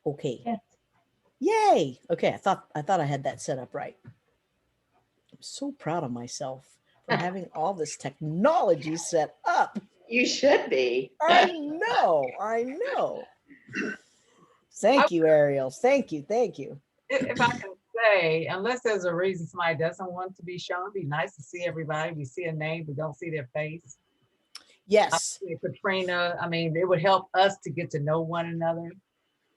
Okay. Yes. Yay. Okay. I thought I had that set up right. I'm so proud of myself for having all this technology set up. You should be. I know. I know. I, Thank you, Ariel. Thank you. Thank you. if I can say, unless there's a reason somebody doesn't want to be shown, it'd be nice to see everybody. We see a name, we don't see their face. Yes. Katrina, I mean, it would help us to get to know one another.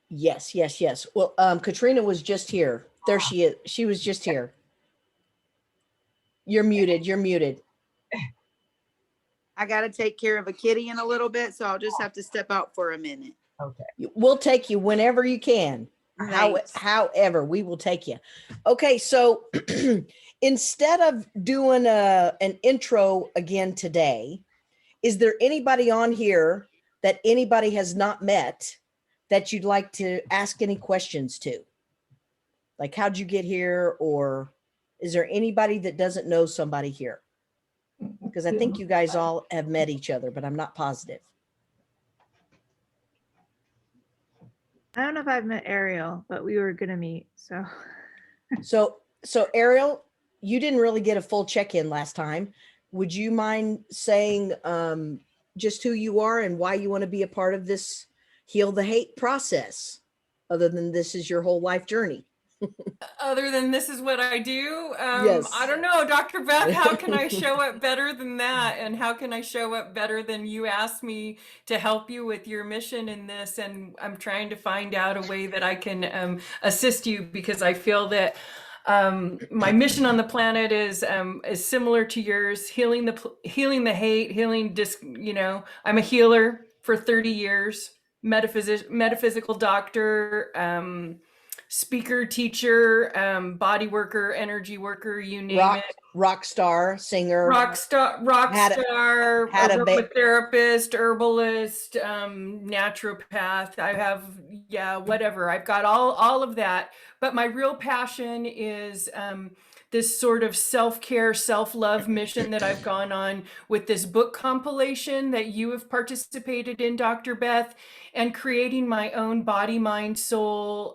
Yes. Yes. Yes. Well, Katrina was just here. There she is. She was just here. You're muted. You're muted. I got to take care of a kitty in a little bit, so I'll just have to step out for a minute. Okay. We'll take you whenever you can. Thanks. However, we will take you. Okay, so instead of doing an intro again today, is there anybody on here that anybody has not met that you'd like to ask any questions to? Like, how'd you get here? Or is there anybody that doesn't know somebody here? Because I think you guys all have met each other, but I'm not positive. I don't know if I've met Ariel, but we were gonna meet. So Ariel, you didn't really get a full check-in last time. Would you mind saying just who you are and why you want to be a part of this Heal the Hate process, other than this is your whole life journey? Other than this is what I do, Yes. I don't know, Dr. Beth, how can I show up better than that? And how can I show up better than you asked me to help you with your mission in this? And I'm trying to find out a way that I can assist you, because I feel that my mission on the planet is similar to yours, healing the hate, I'm a healer for 30 years, metaphysical doctor, speaker, teacher, body worker, energy worker, you name it. Rock star, singer. Rock star, aromatherapist, herbalist, naturopath. I have, whatever. I've got all of that. But my real passion is this sort of self-care, self-love mission that I've gone on with this book compilation that you have participated in, Dr. Beth, and creating my own body, mind, soul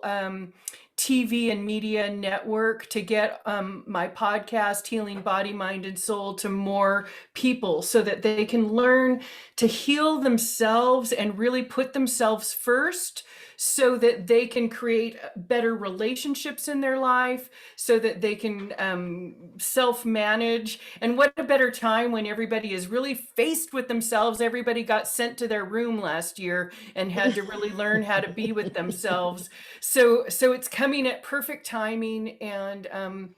TV and media network to get my podcast, Healing Body, Mind, and Soul, to more people so that they can learn to heal themselves and really put themselves first, so that they can create better relationships in their life, so that they can self-manage. And what a better time when everybody is really faced with themselves. Everybody got sent to their room last year and had to really learn how to be with themselves. So it's coming at perfect timing, and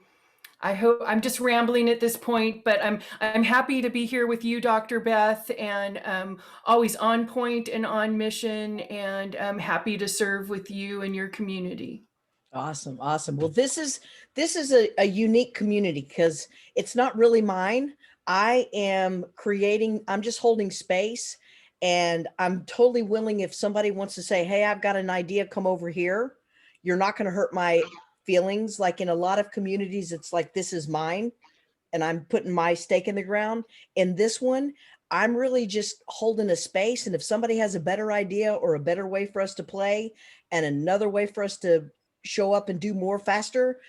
I hope I'm just rambling at this point, but I'm happy to be here with you, Dr. Beth, and always on point and on mission, and I'm happy to serve with you and your community. Awesome. Well, this is a unique community because it's not really mine. I'm just holding space, and I'm totally willing, if somebody wants to say, hey, I've got an idea, come over here. You're not going to hurt my feelings. Like in a lot of communities, it's like, this is mine and I'm putting my stake in the ground. In this one, I'm really just holding a space. And if somebody has a better idea or a better way for us to play and another way for us to show up and do more faster,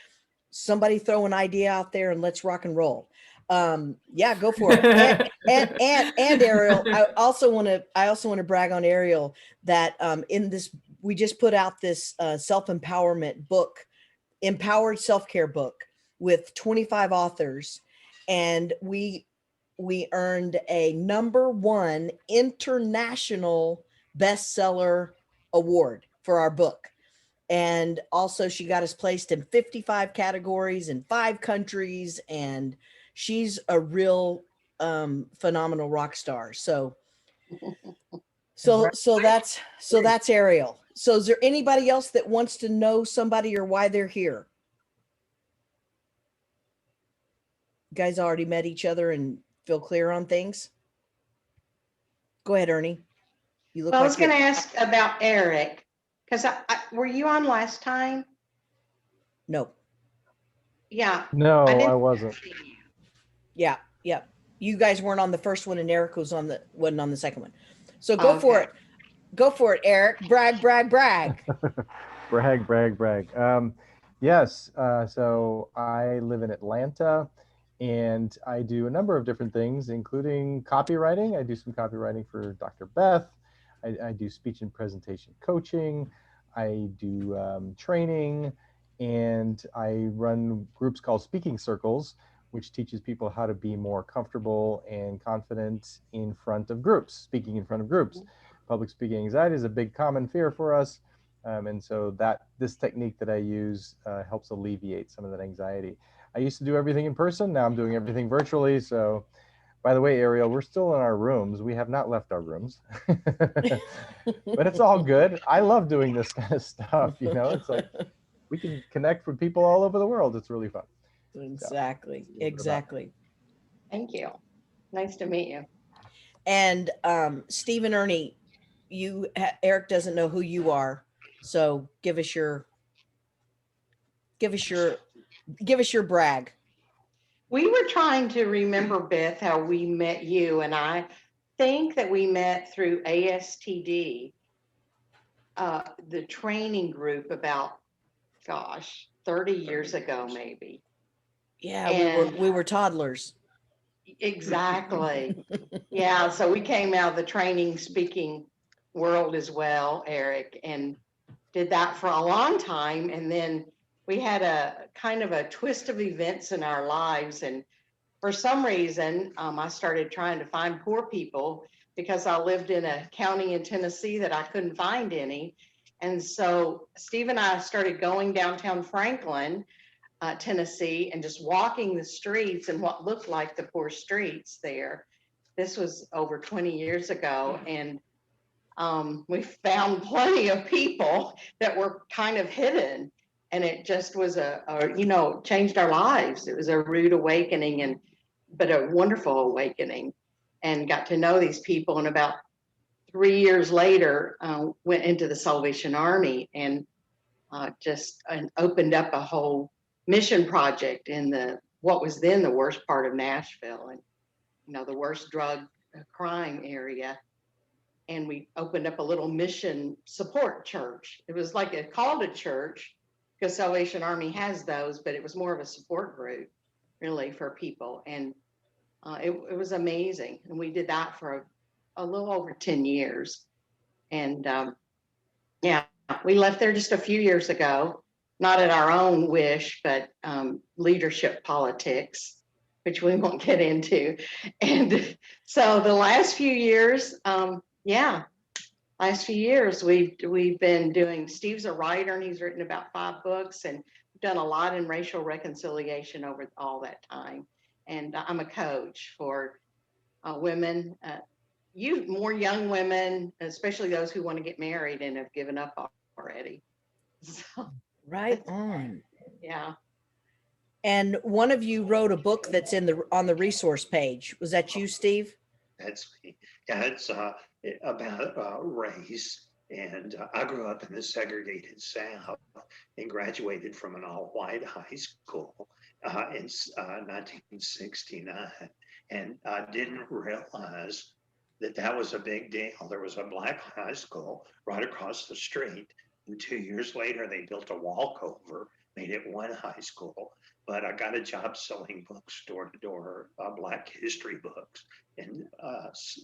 somebody throw an idea out there and let's rock and roll. Go for it. And Ariel, I also want to brag on Ariel that we just put out this self-empowerment book, Empowered Self-Care book, with 25 authors, and we earned a #1 international bestseller award for our book. And also she got us placed in 55 categories in 5 countries, and she's a real phenomenal rock star. So that's Ariel. So is there anybody else that wants to know somebody or why they're here? You guys already met each other and feel clear on things? Go ahead, Ernie. You look Well, I like was going to ask about Eric, because were you on last time? No. Yeah. No, I didn't wasn't. see you. Yeah. You guys weren't on the first one, and Eric wasn't on the second one. So go for it. Go for it, Eric. Brag. Brag, brag, brag. Yes, so I live in Atlanta and I do a number of different things, including copywriting. I do some copywriting for Dr. Beth. I do speech and presentation coaching. I do training, and I run groups called Speaking Circles, which teaches people how to be more comfortable and confident in front of groups, speaking in front of groups. Public speaking anxiety is a big common fear for us. And so this technique that I use helps alleviate some of that anxiety. I used to do everything in person. Now I'm doing everything virtually. So, by the way, Ariel, we're still in our rooms. We have not left our rooms, but it's all good. I love doing this kind of stuff. You know, it's like we can connect with people all over the world. It's really fun. Exactly. So, Exactly. Thank you. Nice to meet you. And Steve and Ernie, Eric doesn't know who you are, so give us your brag. We were trying to remember, Beth, how we met you, and I think that we met through ASTD, the training group about, 30 years ago, maybe. Yeah, And we were toddlers. exactly. Yeah, so we came out of the training speaking world as well, Eric, and did that for a long time. And then we had a kind of a twist of events in our lives. And for some reason, I started trying to find poor people because I lived in a county in Tennessee that I couldn't find any. And so Steve and I started going downtown Franklin, Tennessee, and just walking the streets and what looked like the poor streets there. This was over 20 years ago. And we found plenty of people that were kind of hidden. And it just was changed our lives. It was a rude awakening, but a wonderful awakening, and got to know these people. And about 3 years later, went into the Salvation Army and opened up a whole mission project in what was then the worst part of Nashville, and the worst drug crime area. And we opened up a little mission support church. It was like called a church because Salvation Army has those, but it was more of a support group really for people. And it was amazing. And we did that for a little over 10 years. And we left there just a few years ago, not at our own wish, but leadership politics, which we won't get into. And so the last few years, we've been doing, Steve's a writer and he's written about 5 books, and we've done a lot in racial reconciliation over all that time. And I'm a coach for women, more young women, especially those who want to get married and have given up already. So, Right on. yeah. And one of you wrote a book that's on the resource page. Was that you, Steve? That's me. Yeah, it's about race. And I grew up in the segregated South and graduated from an all-white high school in 1969. And I didn't realize that was a big deal. There was a black high school right across the street. And 2 years later, they built a walkover, made it one high school. But I got a job selling books door to door, Black history books in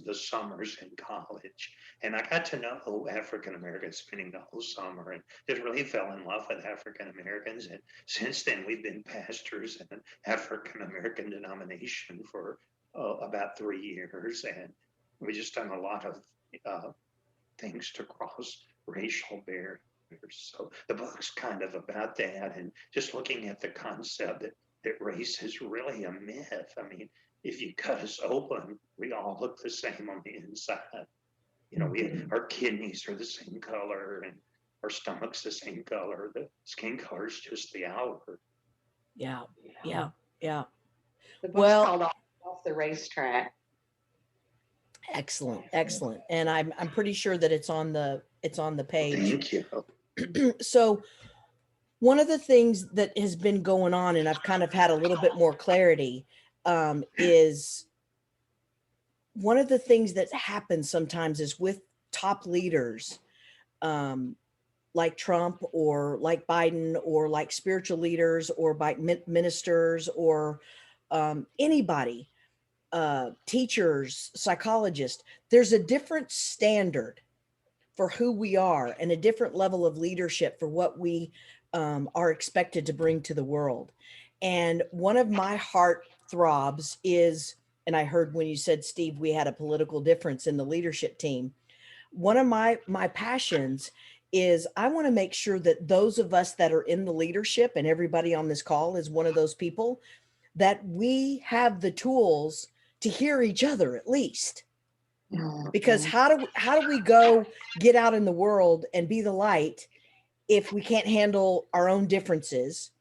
the summers in college. And I got to know African Americans spending the whole summer and just really fell in love with African Americans. And since then, we've been pastors in an African American denomination for about 3 years. And we've just done a lot of things to cross racial barriers. So the book's kind of about that, and just looking at the concept that race is really a myth. I mean, if you cut us open, we all look the same on the inside. Our kidneys are the same color, and our stomach's the same color. The skin color is just the outer. Yeah. The book's Well, called Off the Racetrack. excellent. And I'm pretty sure that it's on the page. Thank you. So one of the things that has been going on, and I've kind of had a little bit more clarity, is one of the things that happens sometimes is with top leaders, like Trump or like Biden or like spiritual leaders or by ministers or anybody, teachers, psychologists. There's a different standard for who we are and a different level of leadership for what we are expected to bring to the world. And one of my heart throbs is, and I heard when you said, Steve, we had a political difference in the leadership team. One of my passions is I want to make sure that those of us that are in the leadership, and everybody on this call is one of those people, that we have the tools to hear each other at least. Because how do we go get out in the world and be the light if we can't handle our own differences?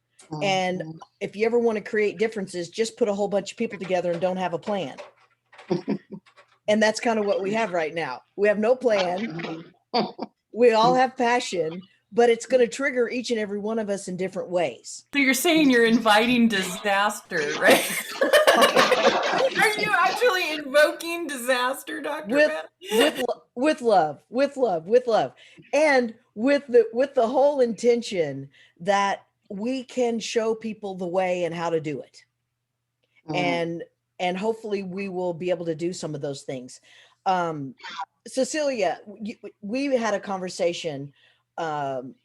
And if you ever want to create differences, just put a whole bunch of people together and don't have a plan. And that's kind of what we have right now. We have no plan. We all have passion, but it's going to trigger each and every one of us in different ways. So you're saying you're inviting disaster, right? Are you actually invoking disaster, Dr. Beth? With love, and with the whole intention that we can show people the way and how to do it. And hopefully we will be able to do some of those things. Cecilia, we had a conversation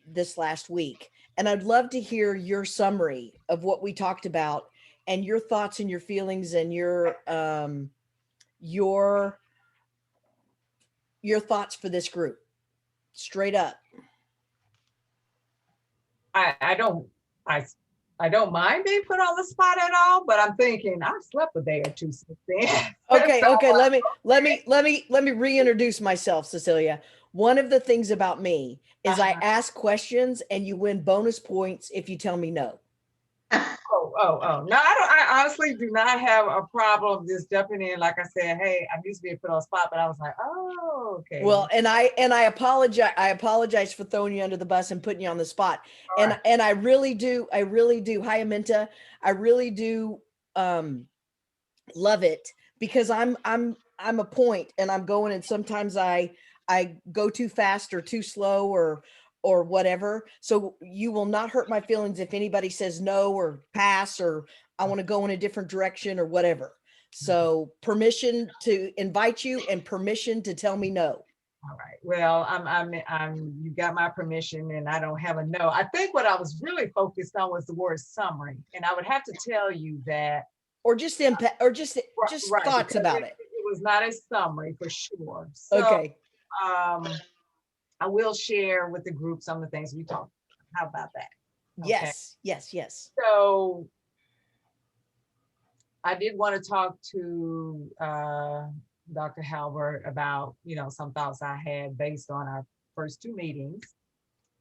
this last week, and I'd love to hear your summary of what we talked about and your thoughts and your feelings and your thoughts for this group. Straight up. I don't mind being put on the spot at all, but I'm thinking I slept a day or two since then. Okay. Let me reintroduce myself, Cecilia. One of the things about me is I ask questions and you win bonus points if you tell me no. Oh. No, I honestly do not have a problem just jumping in. Like I said, hey, I'm used to being put on the spot, but I was like, oh, okay. Well, and I apologize for throwing you under the bus and putting you on the spot. All right. And I really do. Hi, Aminta. I really do love it because I'm a point and I'm going, and sometimes I go too fast or too slow or whatever. So you will not hurt my feelings if anybody says no or pass or I want to go in a different direction or whatever. So permission to invite you and permission to tell me no. All right. Well, you got my permission and I don't have a no. I think what I was really focused on was the word summary. And I would have to tell you that. Or just impact or just Right, thoughts about it. It was not a summary for sure. So, Okay. I will share with the group some of the things we talked about. How about that? Okay. Yes. So I did want to talk to Dr. Halbert about, some thoughts I had based on our first two meetings.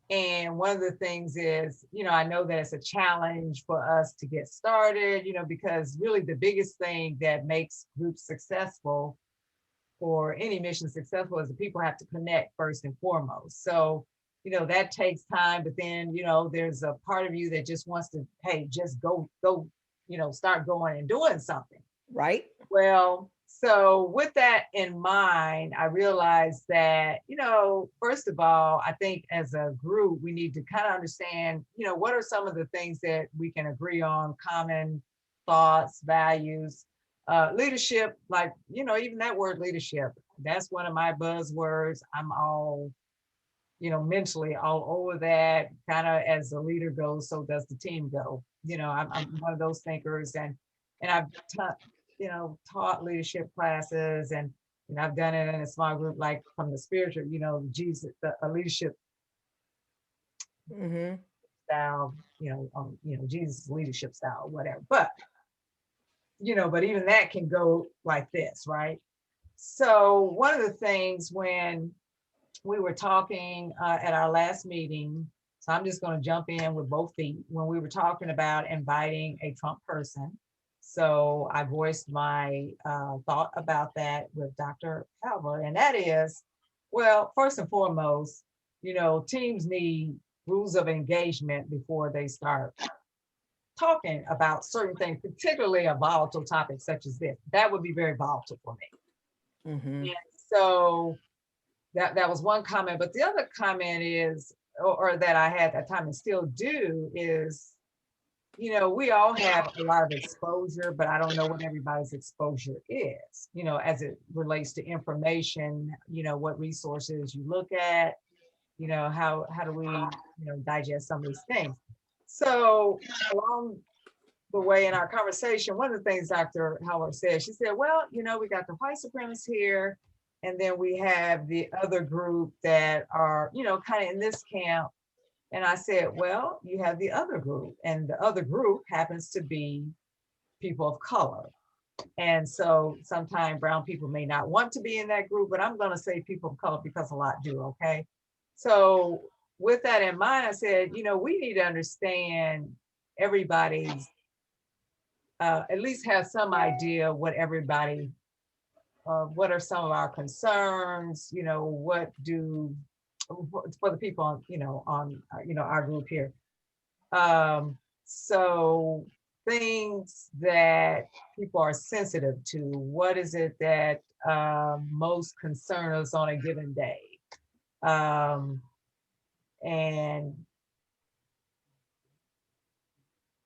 And one of the things is, I know that it's a challenge for us to get started, because really the biggest thing that makes groups successful or any mission successful is the people have to connect first and foremost. So, that takes time, but then, there's a part of you that just wants to, hey, just go, start going and doing something. Right. Well, so with that in mind, I realized that, first of all, I think as a group, we need to kind of understand, what are some of the things that we can agree on, common thoughts, values, leadership, like, even that word leadership, that's one of my buzzwords. I'm all, mentally all over that. Kind of as the leader goes, so does the team go. I'm one of those thinkers, and I've taught leadership classes, and I've done it in a small group, like from the spiritual, Jesus, a leadership style, Jesus' leadership style, whatever. But but even that can go like this, right? So one of the things when we were talking at our last meeting, so I'm just going to jump in with both feet, when we were talking about inviting a Trump person. So I voiced my thought about that with Dr. Halbert, and that is, well, first and foremost, teams need rules of engagement before they start talking about certain things, particularly a volatile topic such as this. That would be very volatile for me. And so that was one comment, but the other comment is, or that I had at that time and still do is, we all have a lot of exposure, but I don't know what everybody's exposure is, as it relates to information, what resources you look at, how do we, digest some of these things. So along the way in our conversation, one of the things Dr. Howard said, she said, well, we got the white supremacists here, and then we have the other group that are, kind of in this camp. And I said, well, you have the other group, and the other group happens to be people of color. And so sometimes brown people may not want to be in that group, but I'm going to say people of color because a lot do, okay? So with that in mind, I said, we need to understand everybody's, at least have some idea what everybody, what are some of our concerns, what do, for the people on, on, our group here. So things that people are sensitive to, what is it that most concern us on a given day? And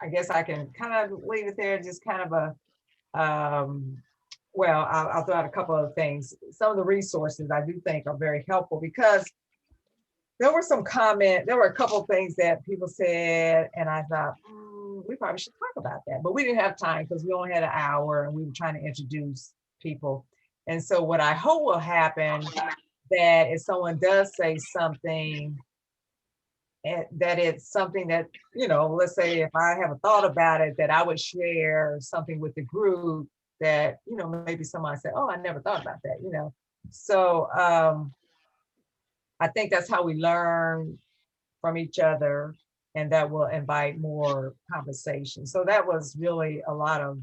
I guess I can kind of leave it there, just kind of a, well, I'll throw out a couple of things. Some of the resources I do think are very helpful, because there were a couple of things that people said, and I thought, we probably should talk about that, but we didn't have time because we only had an hour and we were trying to introduce people. And so what I hope will happen, that if someone does say something, that it's something that, let's say if I have a thought about it, that I would share something with the group that, maybe someone said, oh, I never thought about that, So I think that's how we learn from each other, and that will invite more conversation. So that was really a lot of,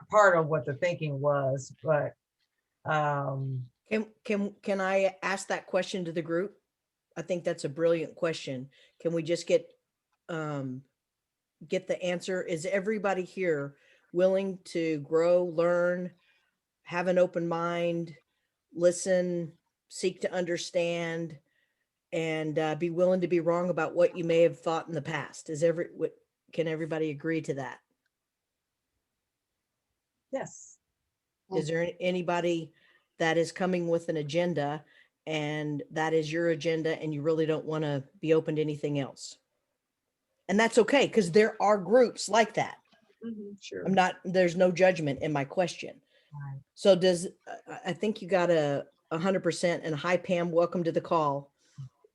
part of what the thinking was, but. Can I ask that question to the group? I think that's a brilliant question. Can we just get the answer? Is everybody here willing to grow, learn, have an open mind, listen, seek to understand, and be willing to be wrong about what you may have thought in the past? Can everybody agree to that? Yes. Is there anybody that is coming with an agenda, and that is your agenda, and you really don't want to be open to anything else? And that's okay, because there are groups like that. Sure. There's no judgment in my question. Right. So I think you got 100%. And hi, Pam, welcome to the call.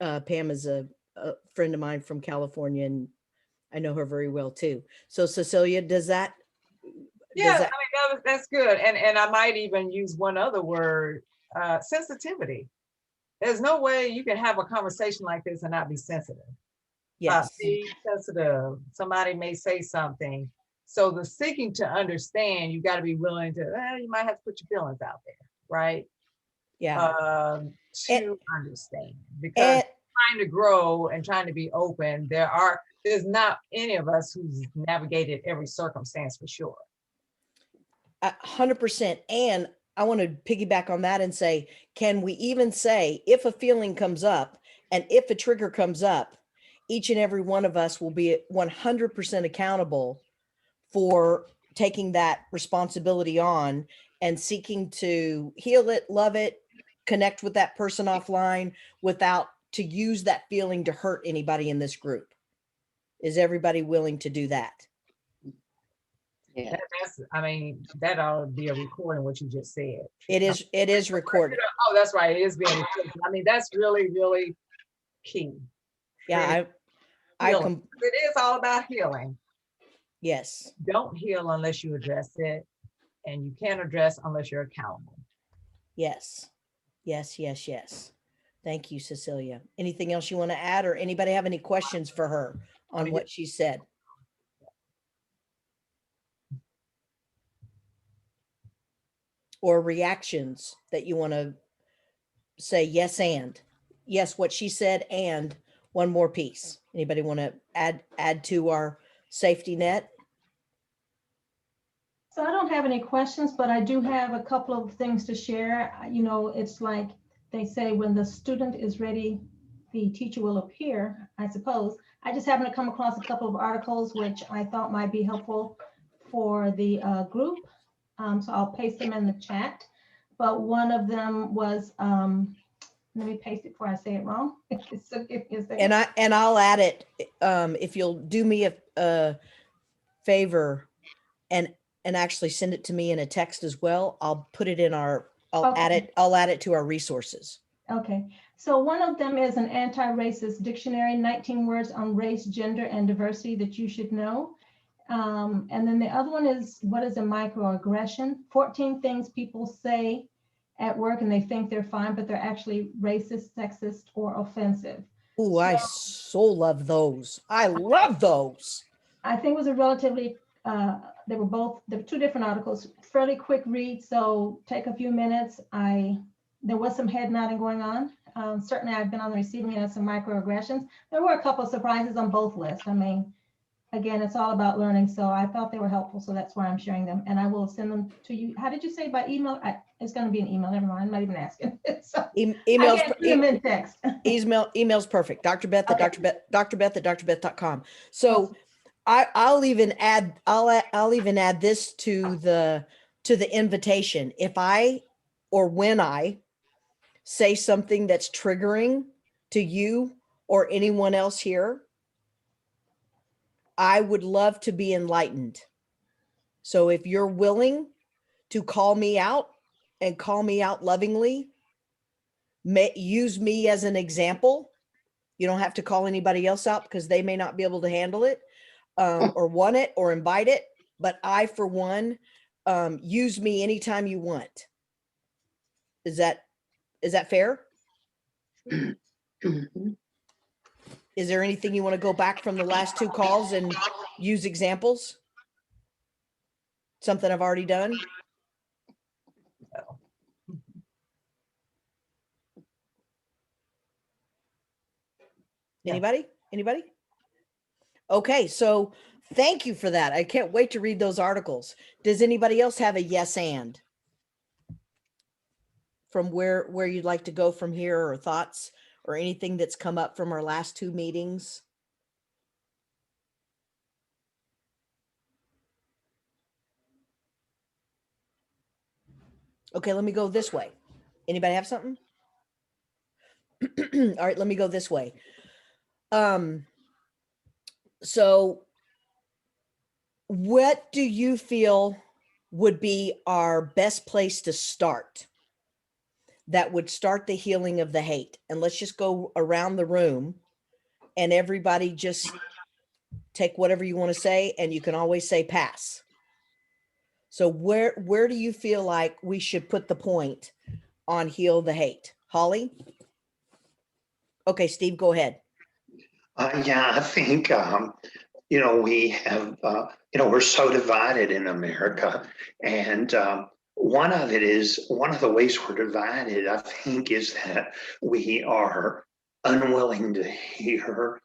Pam is a friend of mine from California, and I know her very well too. So Cecilia, Yeah, that's good. And I might even use one other word, sensitivity. There's no way you can have a conversation like this and not be sensitive. yes. Be sensitive. Somebody may say something. So the seeking to understand, you got to be willing to, you might have to put your feelings out there, right? Yeah. To understand, because trying to grow and trying to be open, there's not any of us who's navigated every circumstance for sure. 100%. And I want to piggyback on that and say, can we even say, if a feeling comes up and if a trigger comes up, each and every one of us will be 100% accountable for taking that responsibility on and seeking to heal it, love it, connect with that person offline without to use that feeling to hurt anybody in this group? Is everybody willing to do that? Yeah. That ought to be a recording, what you just said. It is recorded. Oh, that's right. It is being recorded. That's really, really key. Yeah. It is all about healing. Yes. Don't heal unless you address it, and you can't address unless you're accountable. Yes. Yes. Yes. Yes. Thank you, Cecilia. Anything else you want to add, or anybody have any questions for her on what she said? Or reactions that you want to say yes, and yes, what she said, and one more piece. Anybody want to add to our safety net? So I don't have any questions, but I do have a couple of things to share. It's like they say, when the student is ready, the teacher will appear, I suppose. I just happened to come across a couple of articles which I thought might be helpful for the group. So I'll paste them in the chat. But one of them was, let me paste it before I say it wrong. So give me a second. And I'll add it, if you'll do me a favor and actually send it to me in a text as well. I'll put it in our, I'll add it to our resources. Okay, so one of them is an anti-racist dictionary, 19 words on race, gender, and diversity that you should know. And then the other one is, what is a microaggression? 14 things people say at work and they think they're fine, but they're actually racist, sexist, or offensive. Ooh, I so love those. I love those. I think it was a relatively, there were two different articles, fairly quick read, so take a few minutes. There was some head nodding going on. Certainly I've been on the receiving end of some microaggressions. There were a couple of surprises on both lists. I mean, again, it's all about learning, so I thought they were helpful, so that's why I'm sharing them, and I will send them to you. How did you say, by email? It's going to be an email. Never mind. I'm not even asking. So Emails, I can't put them in text. email's perfect. Dr. Beth at drbeth@drbeth.com. So I'll even add this to the invitation. If I, or when I say something that's triggering to you or anyone else here, I would love to be enlightened. So if you're willing to call me out and call me out lovingly, use me as an example. You don't have to call anybody else out because they may not be able to handle it, or want it or invite it. But I, for one, use me anytime you want. Is that fair? Is there anything you want to go back from the last two calls and use examples? Something I've already done? Yeah. Anybody? Okay, so thank you for that. I can't wait to read those articles. Does anybody else have a yes and? From where you'd like to go from here, or thoughts or anything that's come up from our last two meetings? Okay, let me go this way. Anybody have something? All right, let me go this way. So what do you feel would be our best place to start that would start the healing of the hate? And let's just go around the room and everybody just take whatever you want to say, and you can always say pass. So where do you feel like we should put the point on heal the hate? Holly? Okay, Steve, go ahead. Yeah, I think, we have, we're so divided in America. And one of the ways we're divided, I think, is that we are unwilling to hear,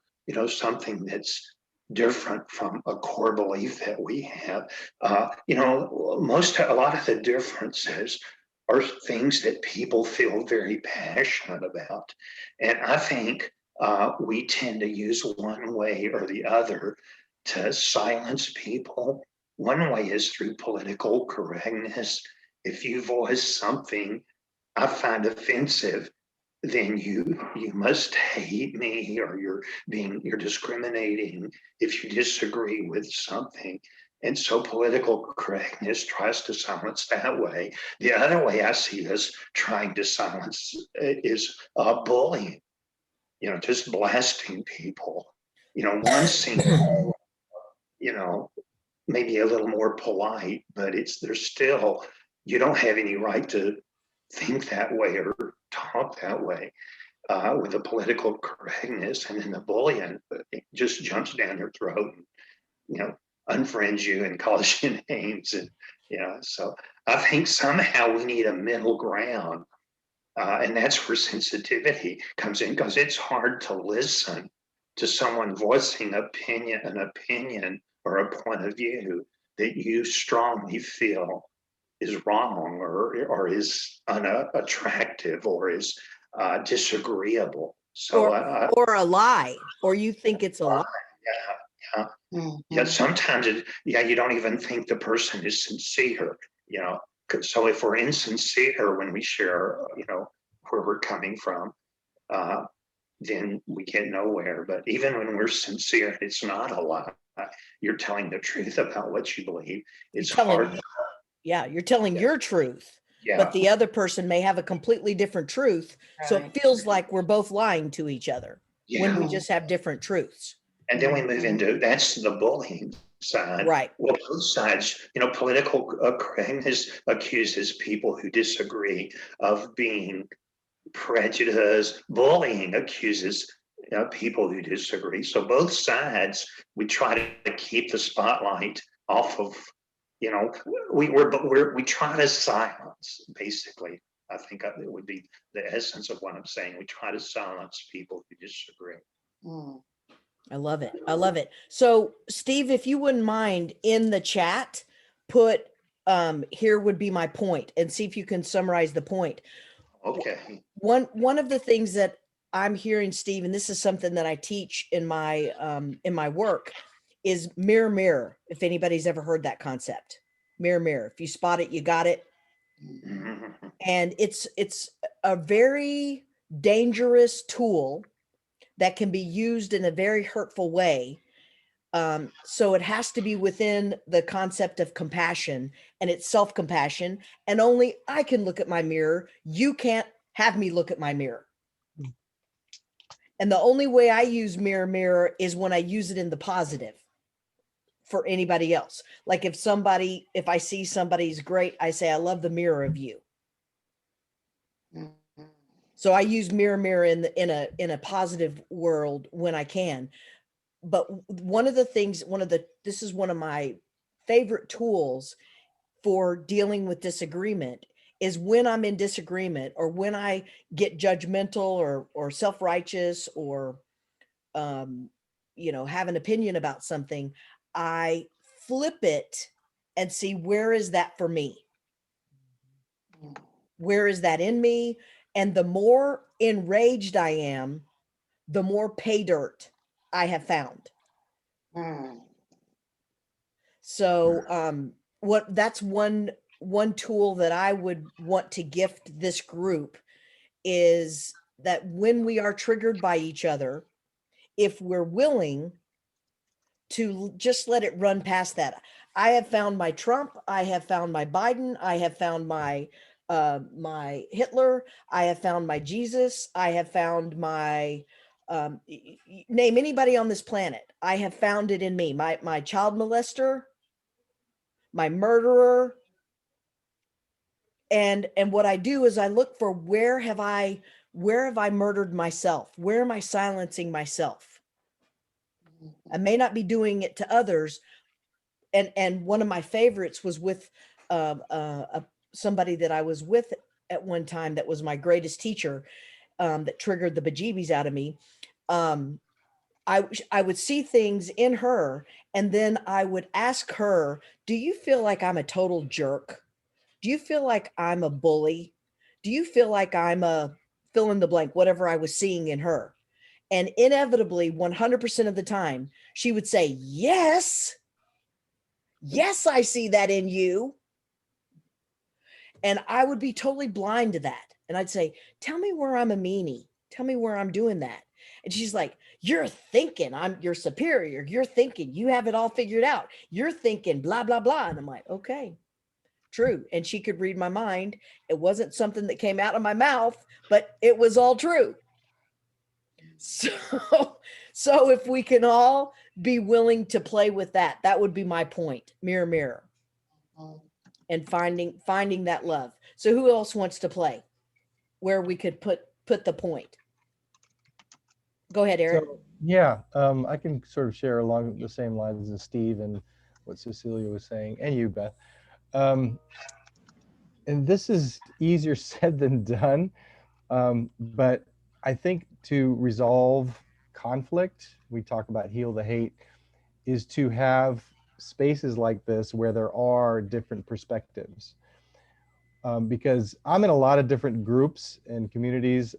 something that's different from a core belief that we have. A lot of the differences are things that people feel very passionate about. And I think we tend to use one way or the other to silence people. One way is through political correctness. If you voice something I find offensive, then you must hate me, or you're discriminating if you disagree with something. And so political correctness tries to silence that way. The other way I see us trying to silence is bullying. Just blasting people. One seems, maybe a little more polite, but there's still, you don't have any right to think that way or talk that way with the political correctness. And then the bullying, it just jumps down your throat and, unfriends you and calls you names. And, so I think somehow we need a middle ground. And that's where sensitivity comes in, because it's hard to listen to someone voicing an opinion or a point of view that you strongly feel is wrong or is unattractive or is disagreeable. So Or a lie, or you think it's a lie. yeah, sometimes you don't even think the person is sincere, you know. So if we're insincere when we share, where we're coming from, then we get nowhere. But even when we're sincere, it's not a lie. You're telling the truth about what you believe. It's hard. Yeah, you're telling your truth, Yeah. but the other person may have a completely different truth. So it Right. feels like we're both lying to each other when we Yeah. just have different truths. And then we move into that's the bullying side. Right. Well, both sides, political correctness accuses people who disagree of being prejudiced. Bullying accuses people who disagree. So both sides, we try to keep the spotlight off of. We try to silence. Basically, I think it would be the essence of what I'm saying. We try to silence people who disagree. Mm. I love it. I love it. So Steve, if you wouldn't mind in the chat, put here would be my point and see if you can summarize the point. Okay. One of the things that I'm hearing, Steve, and this is something that I teach in my work, is mirror, mirror. If anybody's ever heard that concept, mirror, mirror. If you spot it, you got it. Mhm. And it's a very dangerous tool that can be used in a very hurtful way. So it has to be within the concept of compassion, and it's self-compassion. And only I can look at my mirror. You can't have me look at my mirror. And the only way I use mirror, mirror is when I use it in the positive for anybody else. Like if I see somebody's great, I say, I love the mirror of you. Mhm. So I use mirror, mirror in a positive world when I can. But this is one of my favorite tools for dealing with disagreement is when I'm in disagreement or when I get judgmental or self-righteous or, have an opinion about something, I flip it and see where is that for me? Where is that in me? And the more enraged I am, the more pay dirt I have found. Mm. So that's one tool that I would want to gift this group is that when we are triggered by each other, if we're willing to just let it run past that. I have found my Trump, I have found my Biden, I have found my Hitler, I have found my Jesus, I have found my name anybody on this planet. I have found it in me. My child molester, my murderer. And what I do is I look for where have I murdered myself? Where am I silencing myself? I may not be doing it to others. And one of my favorites was with somebody that I was with at one time that was my greatest teacher, that triggered the bejeebies out of me. I would see things in her, and then I would ask her, do you feel like I'm a total jerk? Do you feel like I'm a bully? Do you feel like I'm a fill in the blank, whatever I was seeing in her? And inevitably, 100% of the time, she would say, yes, I see that in you. And I would be totally blind to that. And I'd say, tell me where I'm a meanie. Tell me where I'm doing that. And she's like, you're thinking you're superior. You're thinking you have it all figured out. You're thinking blah, blah, blah. And I'm like, okay, true. And she could read my mind. It wasn't something that came out of my mouth, but it was all true. So if we can all be willing to play with that, that would be my point. Mirror, mirror. And finding that love. So who else wants to play where we could put the point? Go ahead, Eric. So, yeah, I can sort of share along the same lines as Steve and what Cecilia was saying, and you, Beth. And this is easier said than done, but I think to resolve conflict, we talk about heal the hate, is to have spaces like this where there are different perspectives. Because I'm in a lot of different groups and communities,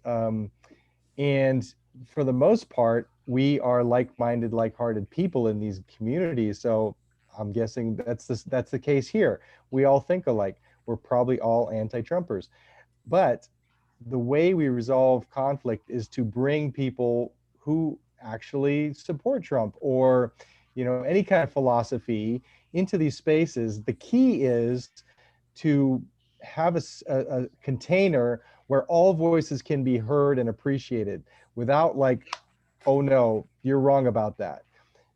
and for the most part, we are like-minded, like-hearted people in these communities. So I'm guessing that's the case here. We all think alike. We're probably all anti-Trumpers. But the way we resolve conflict is to bring people who actually support Trump or, any kind of philosophy into these spaces. The key is to have a container where all voices can be heard and appreciated without like, oh no, you're wrong about that.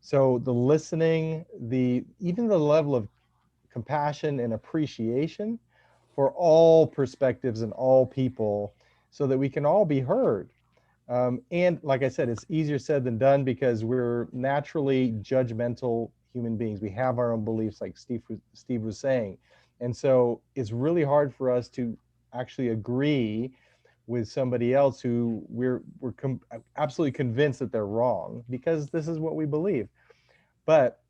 So the listening, even the level of compassion and appreciation for all perspectives and all people so that we can all be heard. And like I said, it's easier said than done because we're naturally judgmental human beings. We have our own beliefs, like Steve was saying. And so it's really hard for us to actually agree with somebody else who we're absolutely convinced that they're wrong because this is what we believe. But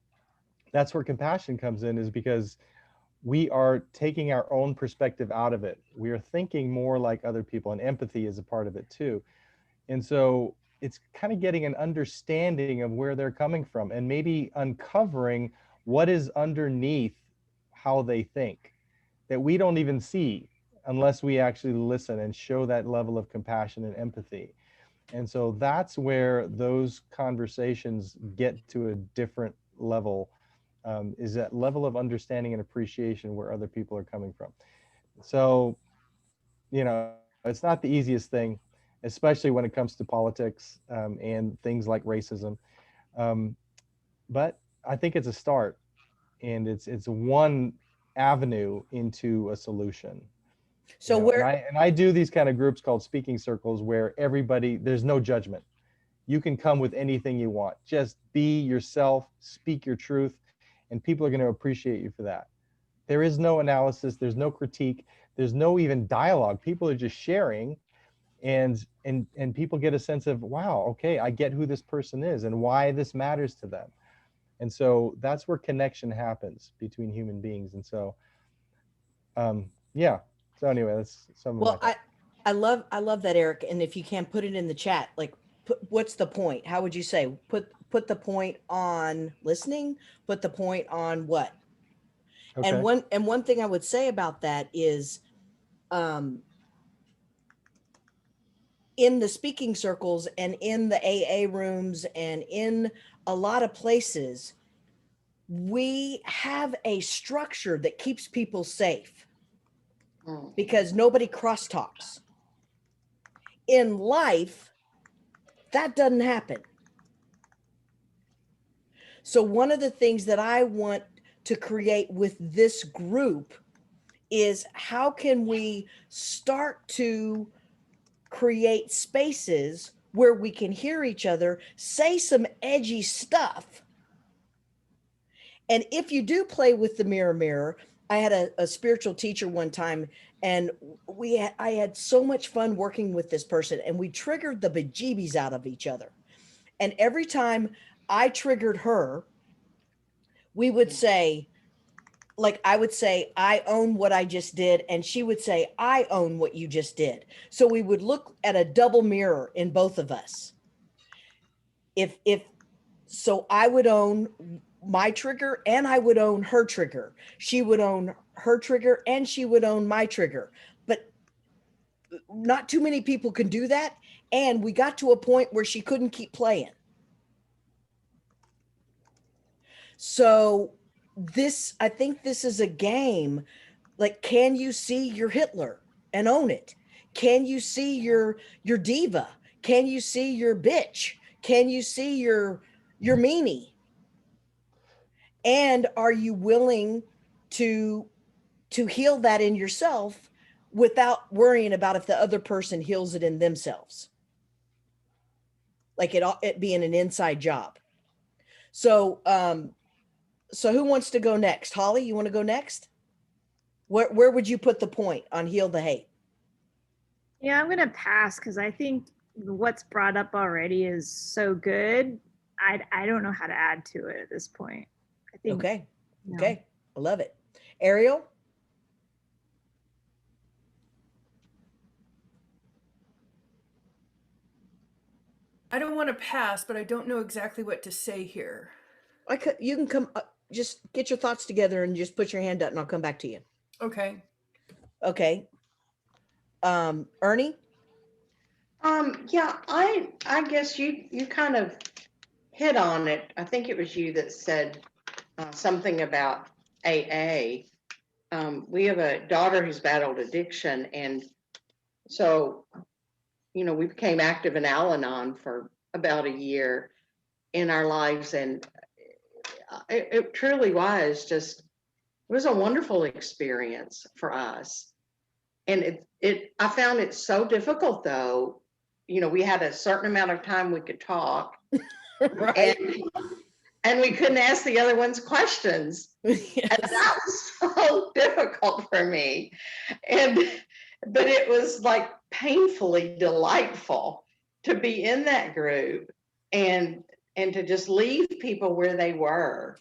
that's where compassion comes in, is because we are taking our own perspective out of it. We are thinking more like other people, and empathy is a part of it too. And so it's kind of getting an understanding of where they're coming from and maybe uncovering what is underneath how they think that we don't even see unless we actually listen and show that level of compassion and empathy. And so that's where those conversations get to a different level, is that level of understanding and appreciation where other people are coming from. So, it's not the easiest thing, especially when it comes to politics and things like racism. But I think it's a start, and it's one avenue into a solution. So And I do these kind of groups called speaking circles where there's no judgment. You can come with anything you want. Just be yourself, speak your truth, and people are going to appreciate you for that. There is no analysis, there's no critique, there's no even dialogue. People are just sharing, and people get a sense of, wow, okay, I get who this person is and why this matters to them. And so that's where connection happens between human beings. And so yeah. So anyway, that's some of my I love that, Eric. And if you can put it in the chat, like what's the point? How would you say put the point on listening, put the point on what? Okay. And one thing I would say about that is in the speaking circles and in the AA rooms and in a lot of places, we have a structure that keeps people safe because nobody crosstalks. In life, that doesn't happen. So one of the things that I want to create with this group is how can we start to create spaces where we can hear each other say some edgy stuff. And if you do play with the mirror, I had a spiritual teacher one time, and I had so much fun working with this person, and we triggered the bejeebies out of each other. And every time I triggered her, we would say, like, I would say, I own what I just did. And she would say, I own what you just did. So we would look at a double mirror in both of us. So I would own my trigger and I would own her trigger. She would own her trigger and she would own my trigger. But not too many people can do that. And we got to a point where she couldn't keep playing. So I think this is a game. Like, can you see your Hitler and own it? Can you see your diva? Can you see your bitch? Can you see your meanie? And are you willing to heal that in yourself without worrying about if the other person heals it in themselves? Like it being an inside job. So, so who wants to go next? Holly, you want to go next? Where would you put the point on heal the hate? Yeah, I'm gonna pass because I think what's brought up already is so good. I don't know how to add to it at this point. I think Okay. Okay. I love it. Ariel? I don't want to pass, but I don't know exactly what to say here. You can come, just get your thoughts together and just put your hand up and I'll come back to you. Okay. Okay. Ernie? Yeah, I guess you kind of hit on it. I think it was you that said something about AA. We have a daughter who's battled addiction, and so, you know, we became active in Al-Anon for about a year in our lives, and it truly was just, it was a wonderful experience for us. And I found it so difficult though. You know, we had a certain amount of time we could talk, Right. and we couldn't ask the other ones questions. And that was so difficult for me. But it was like painfully delightful to be in that group and to just leave people where they were.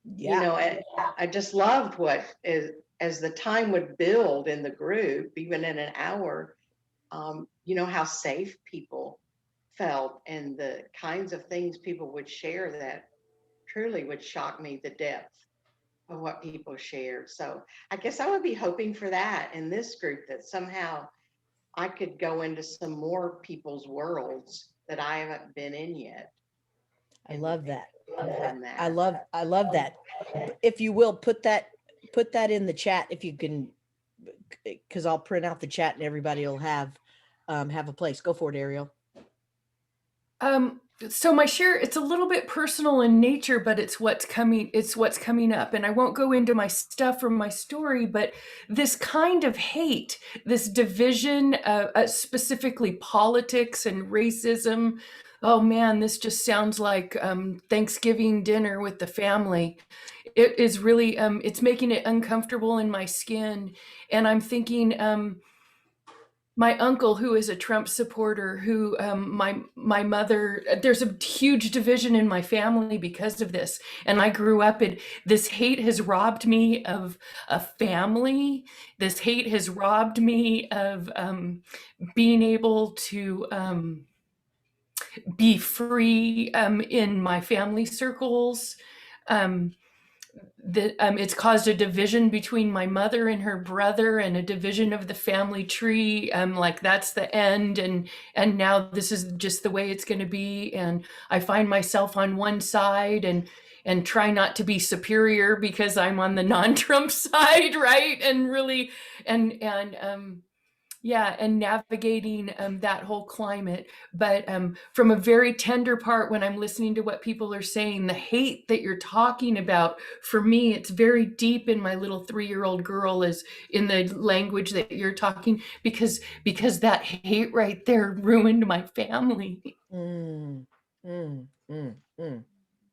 Yeah. You know, and I just loved as the time would build in the group, even in an hour, you know, how safe people felt and the kinds of things people would share that truly would shock me, the depth of what people shared. So I guess I would be hoping for that in this group, that somehow I could go into some more people's worlds that I haven't been in yet. I love that. And that. I love that. If you will, put that in the chat if you can, because I'll print out the chat and everybody will have a place. Go for it, Ariel. So my share, it's a little bit personal in nature, but it's what's coming up. And I won't go into my stuff or my story, but this kind of hate, this division, specifically politics and racism. Oh man, this just sounds like Thanksgiving dinner with the family. It is really, it's making it uncomfortable in my skin. And I'm thinking, my uncle, who is a Trump supporter, who my mother, there's a huge division in my family because of this. And I grew up in this hate has robbed me of a family. This hate has robbed me of being able to be free in my family circles. It's caused a division between my mother and her brother, and a division of the family tree. Like that's the end, and now this is just the way it's going to be. And I find myself on one side and try not to be superior because I'm on the non-Trump side, right? And really, and navigating that whole climate. But from a very tender part, when I'm listening to what people are saying, the hate that you're talking about, for me, it's very deep in my little 3-year-old girl, is in the language that you're talking, because that hate right there ruined my family.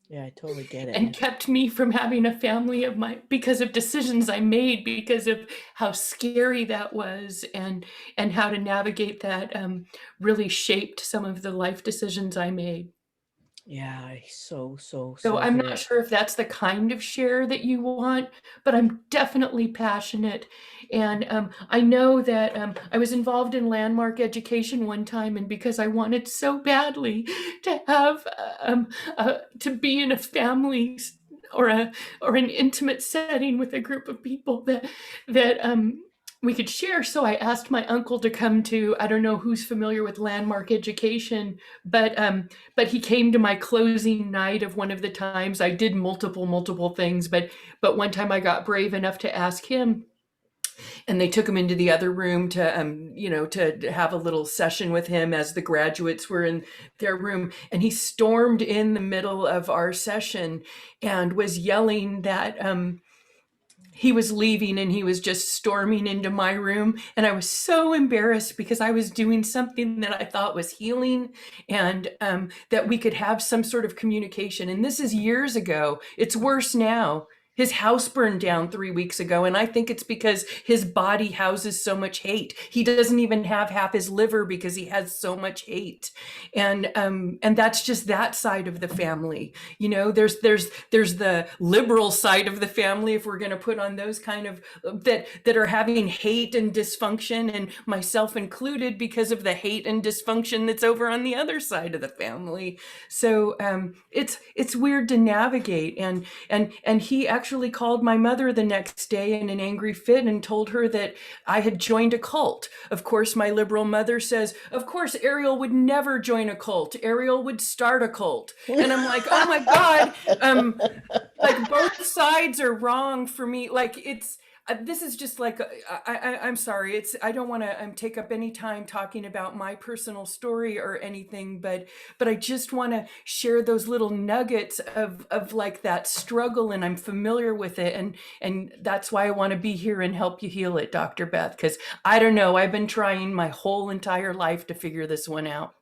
Yeah, I totally get it. And kept me from having a family because of decisions I made, because of how scary that was, and how to navigate that really shaped some of the life decisions I made. Yeah, so I'm not sure if that's the kind of share that you want, but I'm definitely passionate. And I know that I was involved in Landmark Education one time, and because I wanted so badly to have to be in a family or an intimate setting with a group of people that we could share. So I asked my uncle to come to, I don't know who's familiar with Landmark Education, but he came to my closing night of one of the times. I did multiple things, but one time I got brave enough to ask him, and they took him into the other room to to have a little session with him as the graduates were in their room. And he stormed in the middle of our session and was yelling that he was leaving, and he was just storming into my room. And I was so embarrassed because I was doing something that I thought was healing, and that we could have some sort of communication. And this is years ago. It's worse now. His house burned down 3 weeks ago, and I think it's because his body houses so much hate. He doesn't even have half his liver because he has so much hate, and that's just that side of the family. You know, there's the liberal side of the family, if we're going to put on those kind of that are having hate and dysfunction, and myself included, because of the hate and dysfunction that's over on the other side of the family. So it's weird to navigate, and he actually called my mother the next day in an angry fit and told her that I had joined a cult. Of course, my liberal mother says, of course, Ariel would never join a cult. Ariel would start a cult. And I'm like, oh my God. Like, both sides are wrong for me. Like, it's, this is just like, I'm sorry. I don't want to take up any time talking about my personal story or anything, but I just want to share those little nuggets of like that struggle, and I'm familiar with it. And that's why I want to be here and help you heal it, Dr. Beth, because I don't know, I've been trying my whole entire life to figure this one out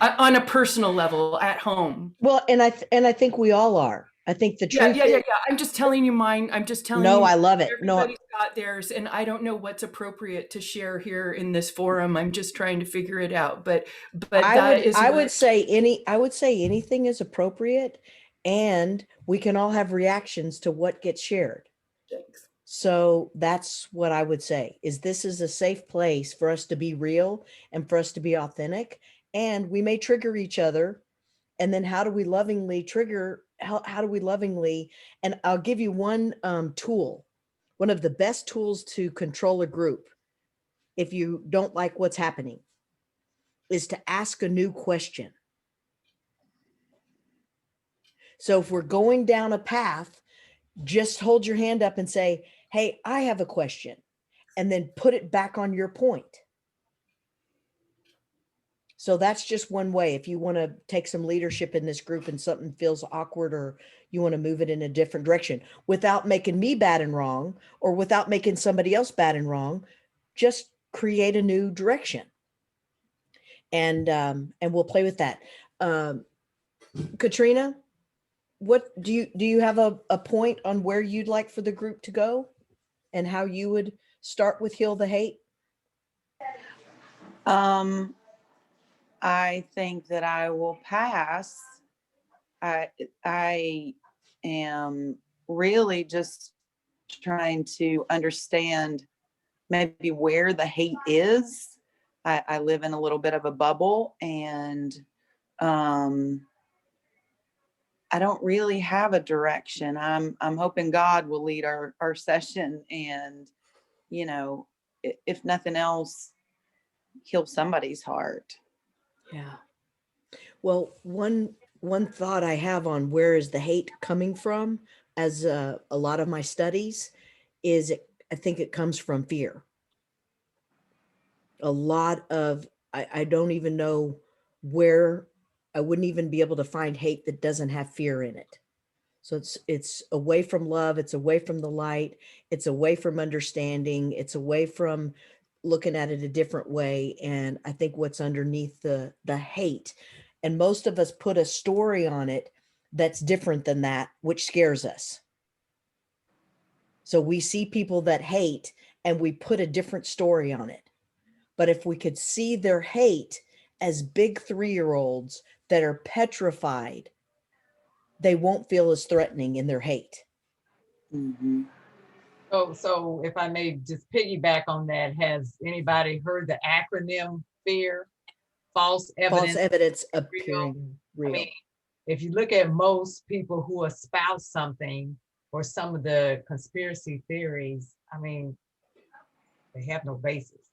on a personal level at home. Well, and I think we all are. I think the truth. Yeah. I'm just telling you mine. I'm just telling you. No, I love it. No, Everybody's got theirs, and I don't know what's appropriate to share here in this forum. I'm just trying to figure it out. But I would say anything is appropriate, and we can all have reactions to what gets shared. Thanks. So that's what I would say, is this is a safe place for us to be real and for us to be authentic, and we may trigger each other. And then how do we lovingly trigger? How do we lovingly? And I'll give you one tool, one of the best tools to control a group, if you don't like what's happening, is to ask a new question. So if we're going down a path, just hold your hand up and say, hey, I have a question, and then put it back on your point. So that's just one way. If you want to take some leadership in this group and something feels awkward, or you want to move it in a different direction without making me bad and wrong, or without making somebody else bad and wrong, just create a new direction. And we'll play with that. Katrina, what do you have a point on where you'd like for the group to go and how you would start with Heal the Hate? I think that I will pass. I am really just trying to understand maybe where the hate is. I live in a little bit of a bubble, and I don't really have a direction. I'm hoping God will lead our session, and, you know, if nothing else, heal somebody's heart. Yeah. Well, one thought I have on where is the hate coming from, as a lot of my studies, is I think it comes from fear. A lot of, I don't even know where, I wouldn't even be able to find hate that doesn't have fear in it. So it's away from love. It's away from the light. It's away from understanding. It's away from looking at it a different way. And I think what's underneath the hate, and most of us put a story on it that's different than that, which scares us. So we see people that hate and we put a different story on it. But if we could see their hate as big 3-year-olds that are petrified, they won't feel as threatening in their hate. Mm-hmm. So if I may just piggyback on that, has anybody heard the acronym FEAR? False evidence appearing real. I mean, if you look at most people who espouse something, or some of the conspiracy theories, I mean, they have no basis,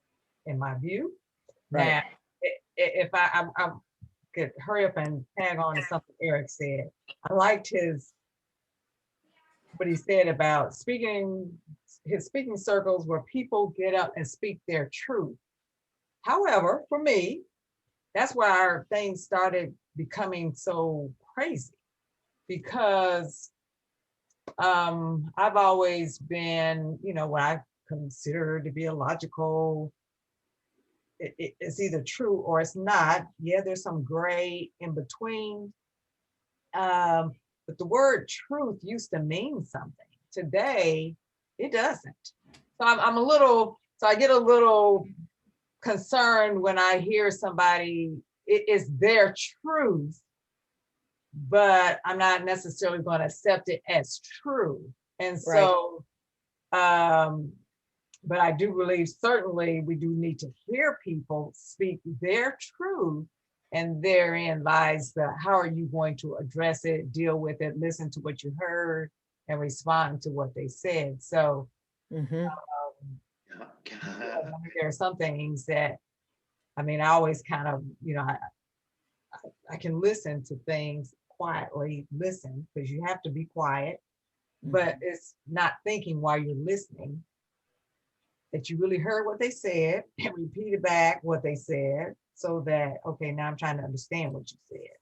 in my view. Right. Now, if I could hurry up and tag on to something Eric said, I liked what he said about his speaking circles where people get up and speak their truth. However, for me, that's where things started becoming so crazy, because I've always been, what I consider to be a logical, it's either true or it's not. Yeah, there's some gray in between. but the word truth used to mean something. Today, it doesn't. So I'm a little, so I get a little concerned when I hear somebody, it is their truth, but I'm not necessarily going to accept it as true. And so, but I do believe certainly we do need to hear people speak their truth, and therein lies the how are you going to address it, deal with it, listen to what you heard, and respond to what they said. So Mhm. there are some things that, I mean, I always kind of, I can listen to things quietly, listen, because you have to be quiet, but it's not thinking while you're listening that you really heard what they said and repeated back what they said so that, okay, now I'm trying to understand what you said.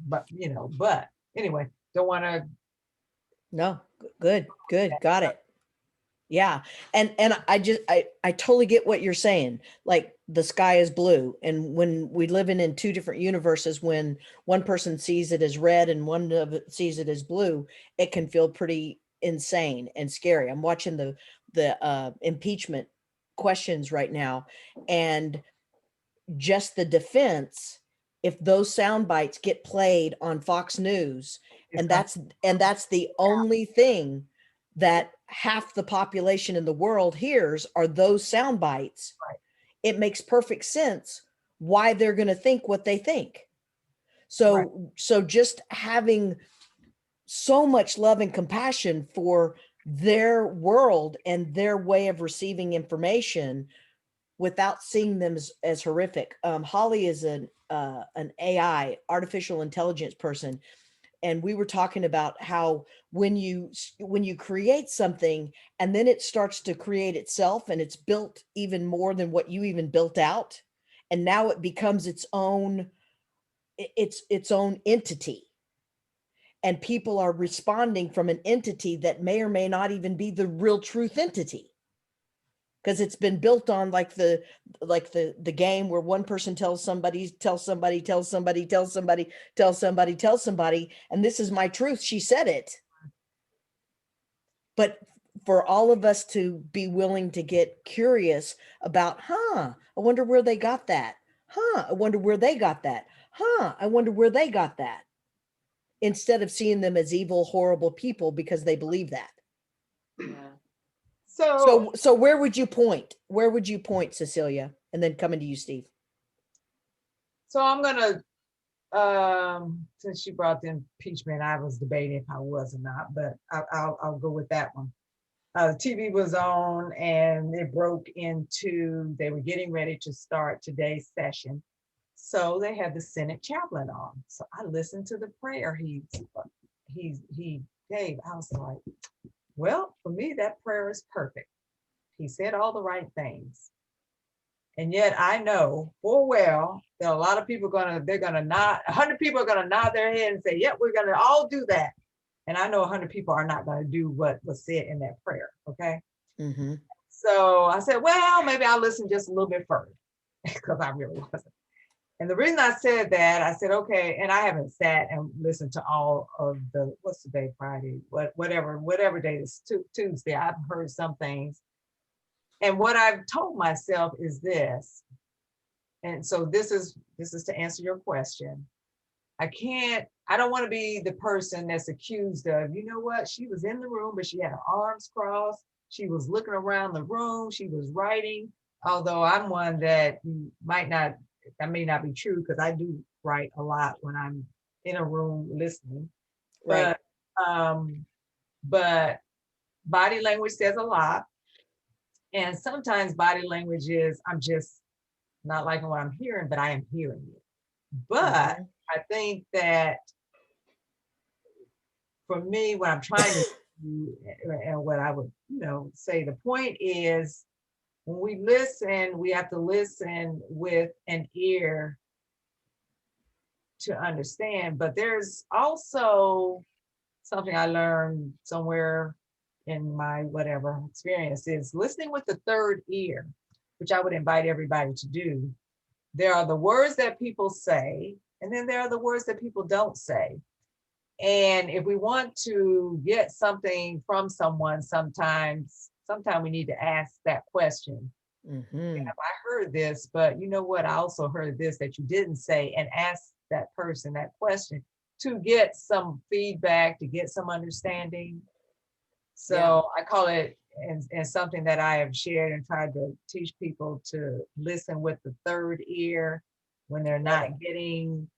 But, but anyway, don't want to. No, good, got it. Yeah. And I totally get what you're saying. Like the sky is blue. And when we live in two different universes, when one person sees it as red and one of it sees it as blue, it can feel pretty insane and scary. I'm watching the impeachment questions right now, and just the defense, if those sound bites get played on Fox News, and that's the only thing that half the population in the world hears are those sound bites, it makes perfect sense why they're going to think what they think. So just having so much love and compassion for their world and their way of receiving information without seeing them as horrific. Holly is an AI, artificial intelligence person, and we were talking about how when you create something and then it starts to create itself and it's built even more than what you even built out, and now it becomes its own entity, and people are responding from an entity that may or may not even be the real truth entity, because it's been built on like the game where one person tells somebody, and this is my truth, she said it. But for all of us to be willing to get curious about, I wonder where they got that, I wonder where they got that, I wonder where they got that, instead of seeing them as evil, horrible people because they believe that. So where would you point? Where would you point, Cecilia? And then coming to you, Steve. So I'm gonna, since you brought the impeachment, I was debating if I was or not, but I'll go with that one. The TV was on and it broke into, they were getting ready to start today's session. So they had the Senate chaplain on. So I listened to the prayer he gave. I was like, well, for me, that prayer is perfect. He said all the right things. And yet I know full well that a lot of people they're gonna nod, 100 people are gonna nod their head and say, yep, we're gonna all do that. And I know 100 people are not gonna do what was said in that prayer, okay? Mm-hmm. So I said, well, maybe I'll listen just a little bit further because I really wasn't. And the reason I said that, I said, okay, and I haven't sat and listened to all of the, what's the day, Friday, whatever day is Tuesday, I've heard some things. And what I've told myself is this, and so this is to answer your question. I don't want to be the person that's accused of, you know what, she was in the room, but she had her arms crossed. She was looking around the room. She was writing, although I'm one that that may not be true because I do write a lot when I'm in a room listening. Right. But body language says a lot. And sometimes body language is, I'm just not liking what I'm hearing, but I am hearing it. But I think that for me, what I'm trying to do, and what I would, say, the point is, when we listen, we have to listen with an ear to understand. But there's also something I learned somewhere in my whatever experience is listening with the third ear, which I would invite everybody to do. There are the words that people say, and then there are the words that people don't say. And if we want to get something from someone, sometimes we need to ask that question. Mhm. Have I heard this? But you know what? I also heard this that you didn't say, and ask that person that question to get some feedback, to get some understanding. So I call it, and something that I have shared and tried to teach people to listen with the third ear when they're not getting,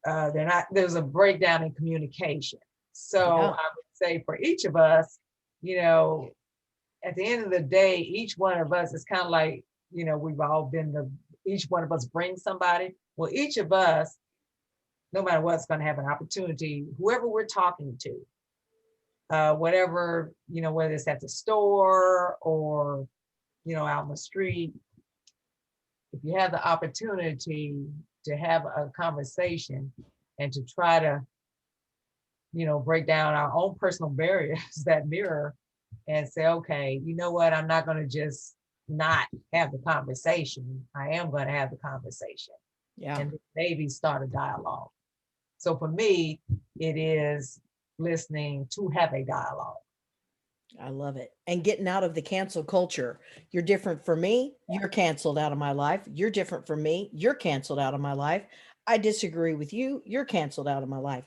there's a breakdown in communication. So Yeah. I would say for each of us, you know, at the end of the day, each one of us is kind of like, you know, we've all been each one of us brings somebody. Well, each of us, no matter what's going to have an opportunity, whoever we're talking to, whatever, you know, whether it's at the store or, you know, out in the street, if you have the opportunity to have a conversation and to try to, you know, break down our own personal barriers that mirror and say, okay, you know what, I'm not going to just not have the conversation. I am going to have the conversation Yeah. and maybe start a dialogue. So for me, it is listening to have a dialogue. I love it. And getting out of the cancel culture. You're different from me. You're canceled out of my life. You're different from me. You're canceled out of my life. I disagree with you. You're canceled out of my life.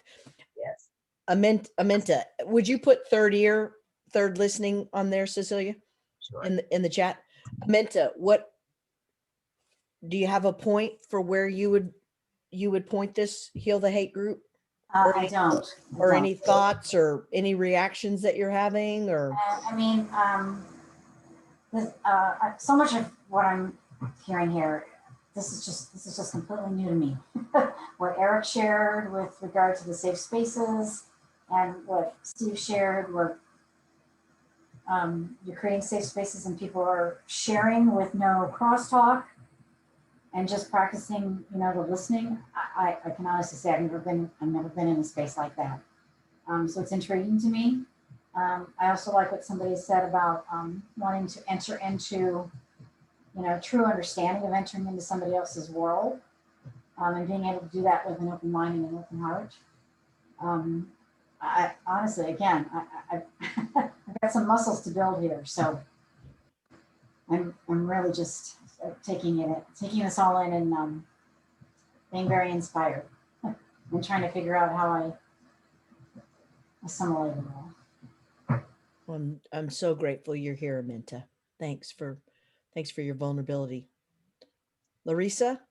Yes. Amenta, would you put third ear, third listening on there, Cecilia, Sure. in the chat? Amenta, what do you have a point for where you would point this Heal the Hate group? Or I any- don't. I Or don't. any thoughts or any reactions that you're having or? I mean, so much of what I'm hearing here, this is just completely new to me. What Eric shared with regard to the safe spaces and what Steve shared, where you're creating safe spaces and people are sharing with no crosstalk and just practicing, you know, the listening. I can honestly say I've never been in a space like that. So it's intriguing to me. I also like what somebody said about wanting to enter into, you know, true understanding of entering into somebody else's world, and being able to do that with an open mind and an open heart. I honestly, again, I've got some muscles to build here, so I'm really just taking this all in and being very inspired and trying to figure out how I assimilate it all. I'm so grateful you're here, Amenta. Thanks for your vulnerability. Larissa?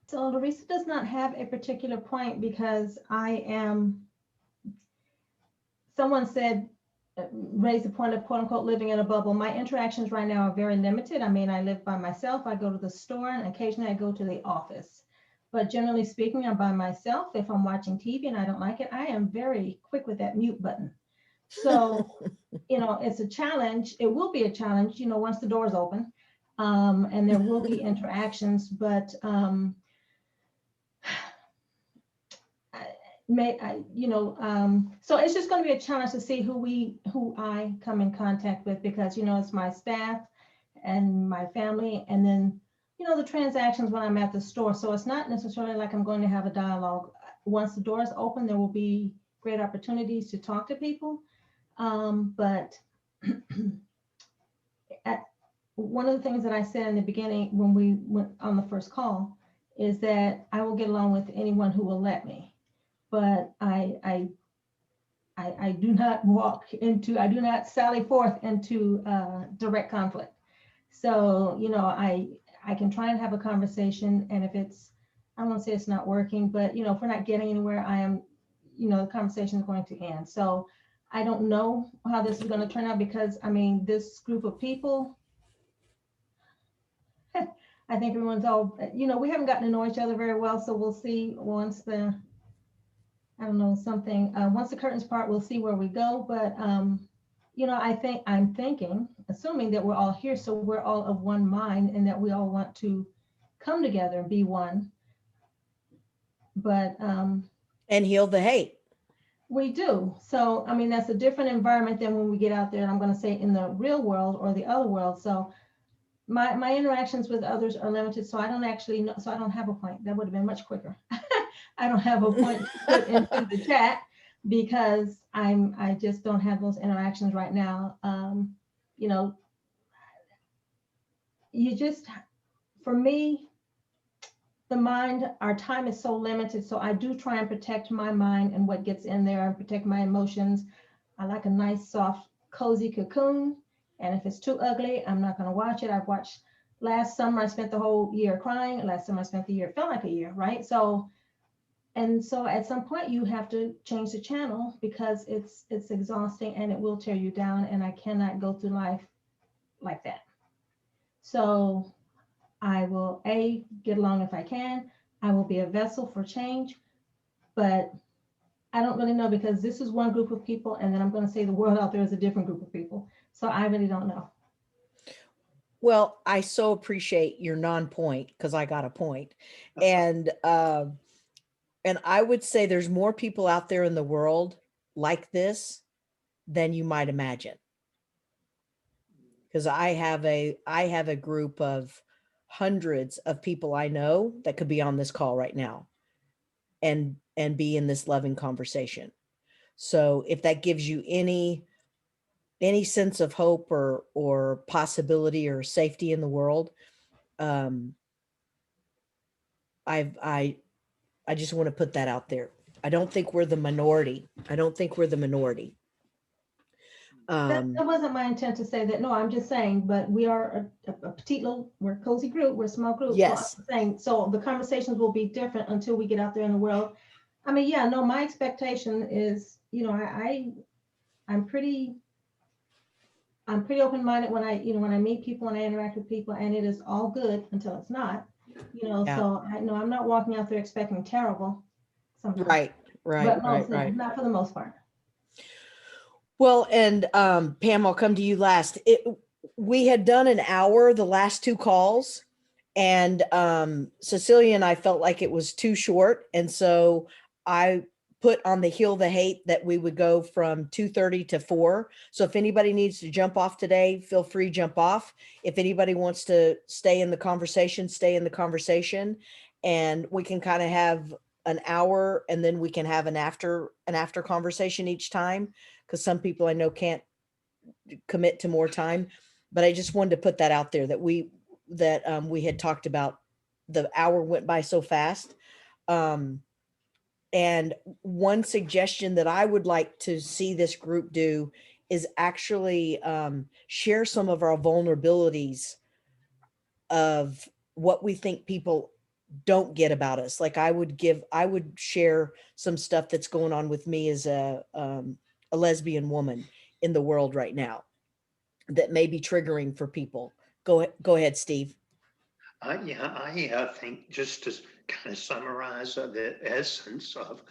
So Larissa does not have a particular point because someone said, raised the point of quote unquote living in a bubble. My interactions right now are very limited. I mean, I live by myself. I go to the store and occasionally I go to the office. But generally speaking, I'm by myself. If I'm watching TV and I don't like it, I am very quick with that mute button. So, you know, it's a challenge. It will be a challenge, you know, once the doors open, and there will be interactions, but so it's just going to be a challenge to see who I come in contact with, because, you know, it's my staff and my family, and then, you know, the transactions when I'm at the store. So it's not necessarily like I'm going to have a dialogue. Once the doors open, there will be great opportunities to talk to people. But one of the things that I said in the beginning when we went on the first call is that I will get along with anyone who will let me. But I do not sally forth into direct conflict. So, you know, I can try and have a conversation, and if I won't say it's not working, but, you know, if we're not getting anywhere, the conversation is going to end. So I don't know how this is going to turn out, because I mean, this group of people, I think everyone's all, you know, we haven't gotten to know each other very well. So we'll see once once the curtains part, we'll see where we go. But, you know, I'm thinking, assuming that we're all here, so we're all of one mind and that we all want to come together and be one. But and heal the hate. We do. So, I mean, that's a different environment than when we get out there, and I'm going to say in the real world or the other world. So my interactions with others are limited, so I don't actually know, so I don't have a point. That would have been much quicker. I don't have a point to put into the chat because I just don't have those interactions right now. You know, you just, for me, the mind, our time is so limited. So I do try and protect my mind and what gets in there and protect my emotions. I like a nice, soft, cozy cocoon. And if it's too ugly, I'm not going to watch it. I've watched last summer, I spent the whole year crying. Last summer, I spent the year, it felt like a year, right? So, and so at some point you have to change the channel because it's exhausting and it will tear you down. And I cannot go through life like that. So I will get along if I can. I will be a vessel for change, but I don't really know because this is one group of people, and then I'm going to say the world out there is a different group of people. So I really don't know. Well, I so appreciate your non-point because I got a point. And I would say there's more people out there in the world like this than you might imagine. Because I have a group of hundreds of people I know that could be on this call right now and be in this loving conversation. So if that gives you any sense of hope or possibility or safety in the world, I just want to put that out there. I don't think we're the minority. That wasn't my intent to say that. No, I'm just saying, but we are a petite little, we're a cozy group, we're a small group. Yes. So I'm saying, so the conversations will be different until we get out there in the world. I mean, yeah, no, my expectation is, you know, I'm pretty open-minded when when I meet people and I interact with people, and it is all good until it's not, Yeah. so I know I'm not walking out there expecting terrible sometimes. Right. But not for the most part. Well, and Pam, I'll come to you last. We had done an hour, the last two calls, and Cecilia and I felt like it was too short. And so I put on the Heal the Hate that we would go from 2:30 to 4. So if anybody needs to jump off today, feel free, jump off. If anybody wants to stay in the conversation, stay in the conversation. And we can kind of have an hour and then we can have an after conversation each time. Because some people I know can't commit to more time, but I just wanted to put that out there that we had talked about. The hour went by so fast. And one suggestion that I would like to see this group do is actually share some of our vulnerabilities of what we think people don't get about us. Like I would share some stuff that's going on with me as a lesbian woman in the world right now that may be triggering for people. Go ahead, Steve. I think just to kind of summarize the essence of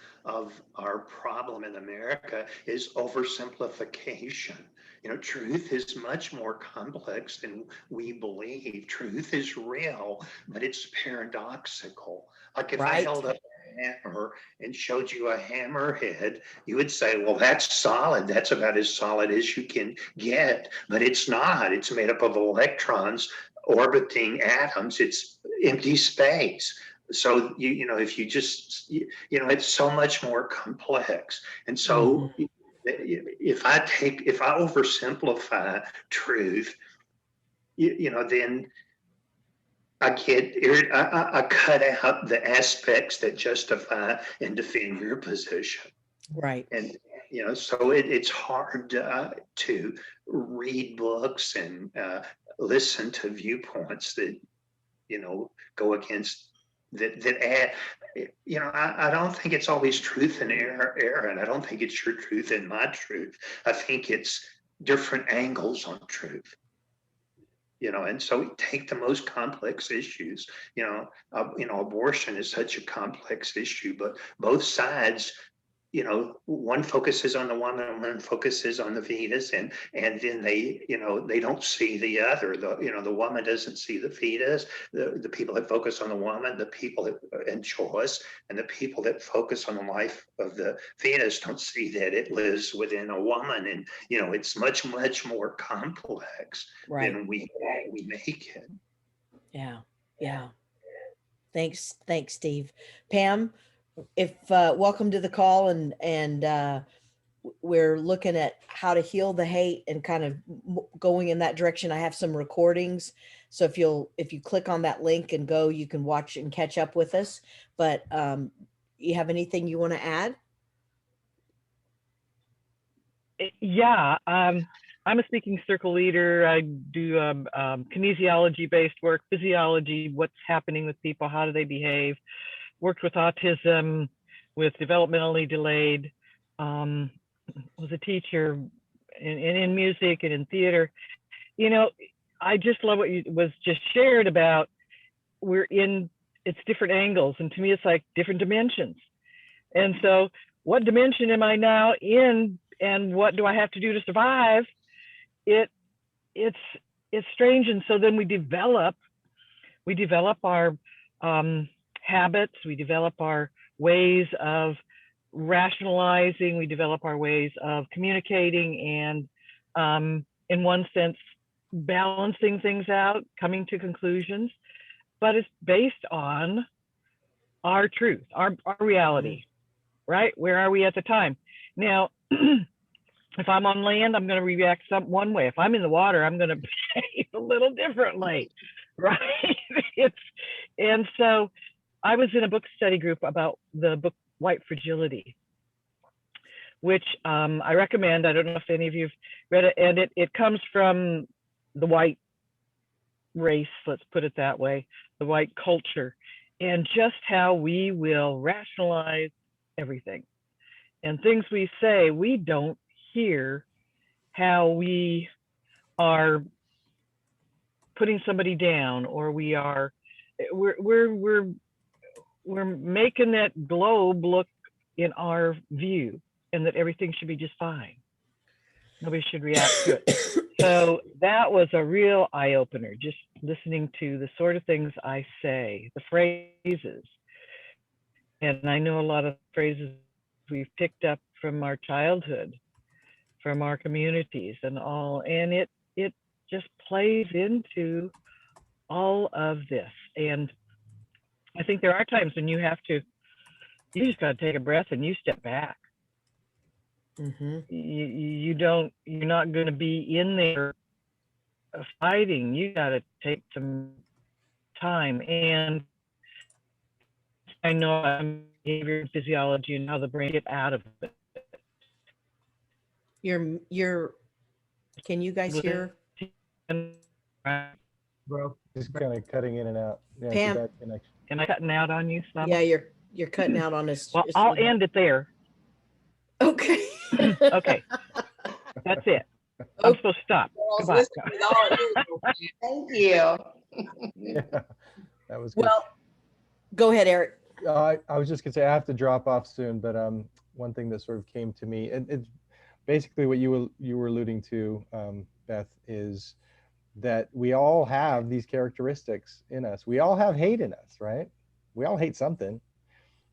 our problem in America is oversimplification. You know, truth is much more complex than we believe. Truth is real, but it's paradoxical. Like if I held up a hammer and showed you a hammerhead, you would say, well, that's solid. That's about as solid as you can get, but it's not. It's made up of electrons orbiting atoms. It's empty space. So you know, if you just it's so much more complex. And so if I oversimplify truth, then I cut out the aspects that justify and defend your position. Right. And so it's hard to read books and listen to viewpoints that go against that add. I don't think it's always truth and error, and I don't think it's your truth and my truth. I think it's different angles on truth. And so we take the most complex issues. Abortion is such a complex issue, but both sides you know, one focuses on the woman, one focuses on the fetus, and then they, you know, they don't see the other. The, you know, the woman doesn't see the fetus. The people that focus on the woman, the people that and choice, and the people that focus on the life of the fetus don't see that it lives within a woman, and you know, it's much more complex Right. than we make it. Yeah. Yeah. Thanks, Steve. Pam, if welcome to the call, and we're looking at how to heal the hate and kind of going in that direction. I have some recordings, so if you click on that link and go, you can watch and catch up with us. But you have anything you want to add? Yeah, I'm a speaking circle leader. I do kinesiology-based work, physiology, what's happening with people, how do they behave. Worked with autism, with developmentally delayed. Was a teacher in music and in theater. You know, I just love what you was just shared about. It's different angles, and to me, it's like different dimensions. And so, what dimension am I now in? And what do I have to do to survive? It's strange. And so then we develop our habits, we develop our ways of rationalizing, we develop our ways of communicating, and in one sense, balancing things out, coming to conclusions, but it's based on our truth, our reality, right? Where are we at the time? Now, if I'm on land, I'm going to react one way. If I'm in the water, I'm going to behave a little differently, right? And so I was in a book study group about the book White Fragility, which I recommend. I don't know if any of you have read it, and it comes from the white race, let's put it that way, the white culture, and just how we will rationalize everything. And things we say, we don't hear how we are putting somebody down, or we're making that globe look in our view, and that everything should be just fine. Nobody should react to it. So that was a real eye opener, just listening to the sort of things I say, the phrases. And I know a lot of phrases we've picked up from our childhood, from our communities and all, and it just plays into all of this. And I think there are times when you just got to take a breath and you step back. Mm-hmm. You're not going to be in there fighting. You got to take some time. And I know I'm behavior and physiology and how the brain get out of it. Can you guys hear? Bro, Just kind of cutting in and out. Yeah, Pam? bad connection. Am I cutting out on you, Slava? Yeah, you're cutting out on us. Well, I'll end it there. Okay. Okay. That's it. I'm supposed to stop. Goodbye. Thank you. Yeah, that was good. Well, go ahead, Eric. I was just gonna say I have to drop off soon, but one thing that sort of came to me, and it's basically what you were alluding to, Beth, is that we all have these characteristics in us. We all have hate in us, right? We all hate something,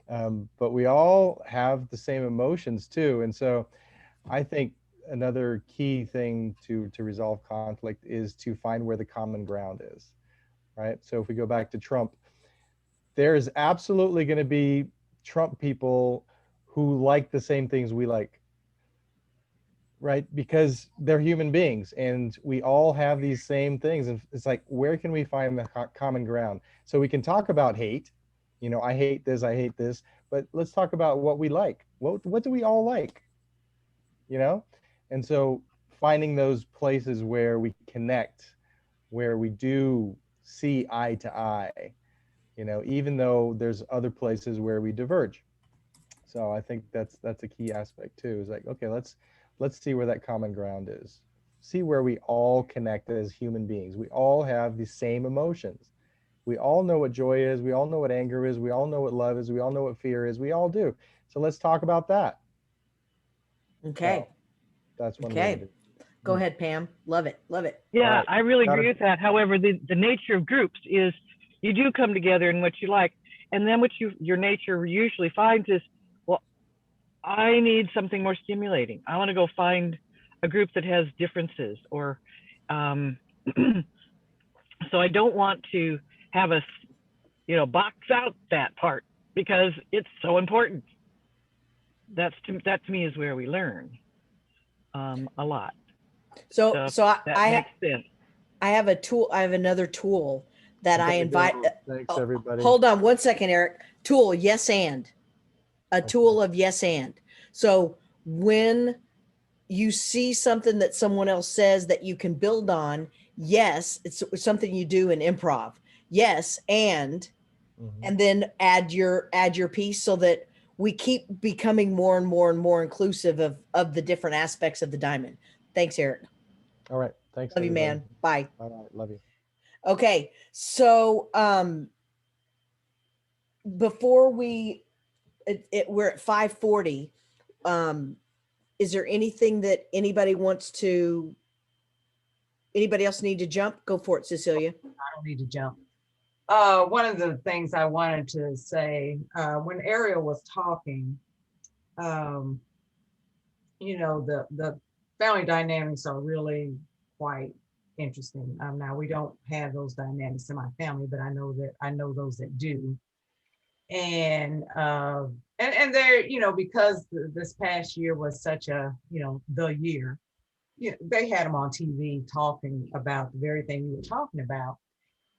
but we all have the same emotions too. And so I think another key thing to resolve conflict is to find where the common ground is, right? So if we go back to Trump, there's absolutely going to be Trump people who like the same things we like, right? Because they're human beings and we all have these same things. And it's like, where can we find the common ground? So we can talk about hate, you know, I hate this, but let's talk about what we like. What do we all like, you know? And so finding those places where we connect, where we do see eye to eye, you know, even though there's other places where we diverge. So I think that's a key aspect too, is like, okay, let's see where that common ground is. See where we all connect as human beings. We all have the same emotions. We all know what joy is. We all know what anger is. We all know what love is. We all know what fear is. We all do. So let's talk about that. Okay. That's one way Okay. to do it. Go ahead, Pam. Love it. Love it. Yeah, right. I really Got agree it. with that. However, the nature of groups is you do come together in what you like. And then what your nature usually finds is, well, I need something more stimulating. I want to go find a group that has differences or so I don't want to have us, box out that part because it's so important. That to me is where we learn a lot. So That makes sense. I have a tool. I have another tool that I Gotta invite. go. Thanks, everybody. Hold on one second, Eric. Tool, yes, and a tool of yes, and. So when you see something that someone else says that you can build on, yes, it's something you do in improv. Yes, and then add your piece so that we keep becoming more and more and more inclusive of the different aspects of the diamond. Thanks, Eric. All right. Thanks. Love you, everybody. man. Bye. Bye. Love you. Okay, so before we're at 5:40. Is there anything that anybody else need to jump? Go for it, Cecilia. I don't need to jump. One of the things I wanted to say, when Ariel was talking, the family dynamics are really quite interesting. Now we don't have those dynamics in my family, but I know those that do. And they're, because this past year was such a, the year, they had them on TV talking about the very thing you were talking about.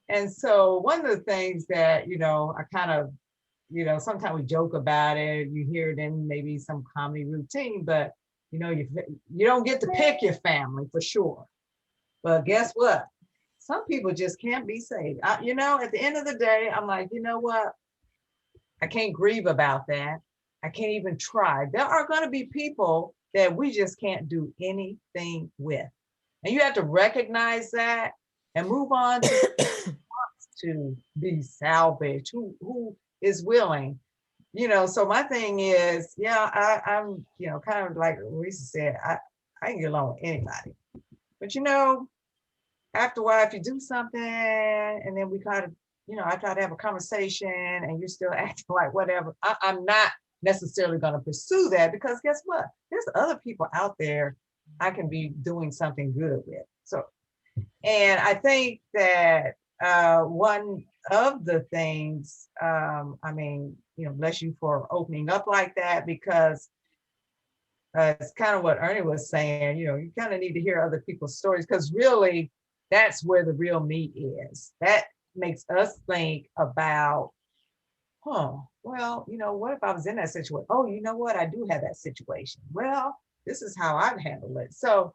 And so one of the things that, I kind of, sometimes we joke about it, you hear it in maybe some comedy routine, but you don't get to pick your family for sure. But guess what? Some people just can't be saved. At the end of the day, I'm like, you know what? I can't grieve about that. I can't even try. There are going to be people that we just can't do anything with. And you have to recognize that and move on to be salvaged, who is willing. So my thing is, I'm, kind of like Lisa said, I can get along with anybody. But after a while, if you do something and then we kind of, I try to have a conversation and you're still acting like whatever, I'm not necessarily going to pursue that because guess what? There's other people out there I can be doing something good with. So, and I think that one of the things, bless you for opening up like that because it's kind of what Ernie was saying, you kind of need to hear other people's stories because really that's where the real meat is. That makes us think about, well, what if I was in that situation? Oh, you know what? I do have that situation. Well, this is how I'd handle it. So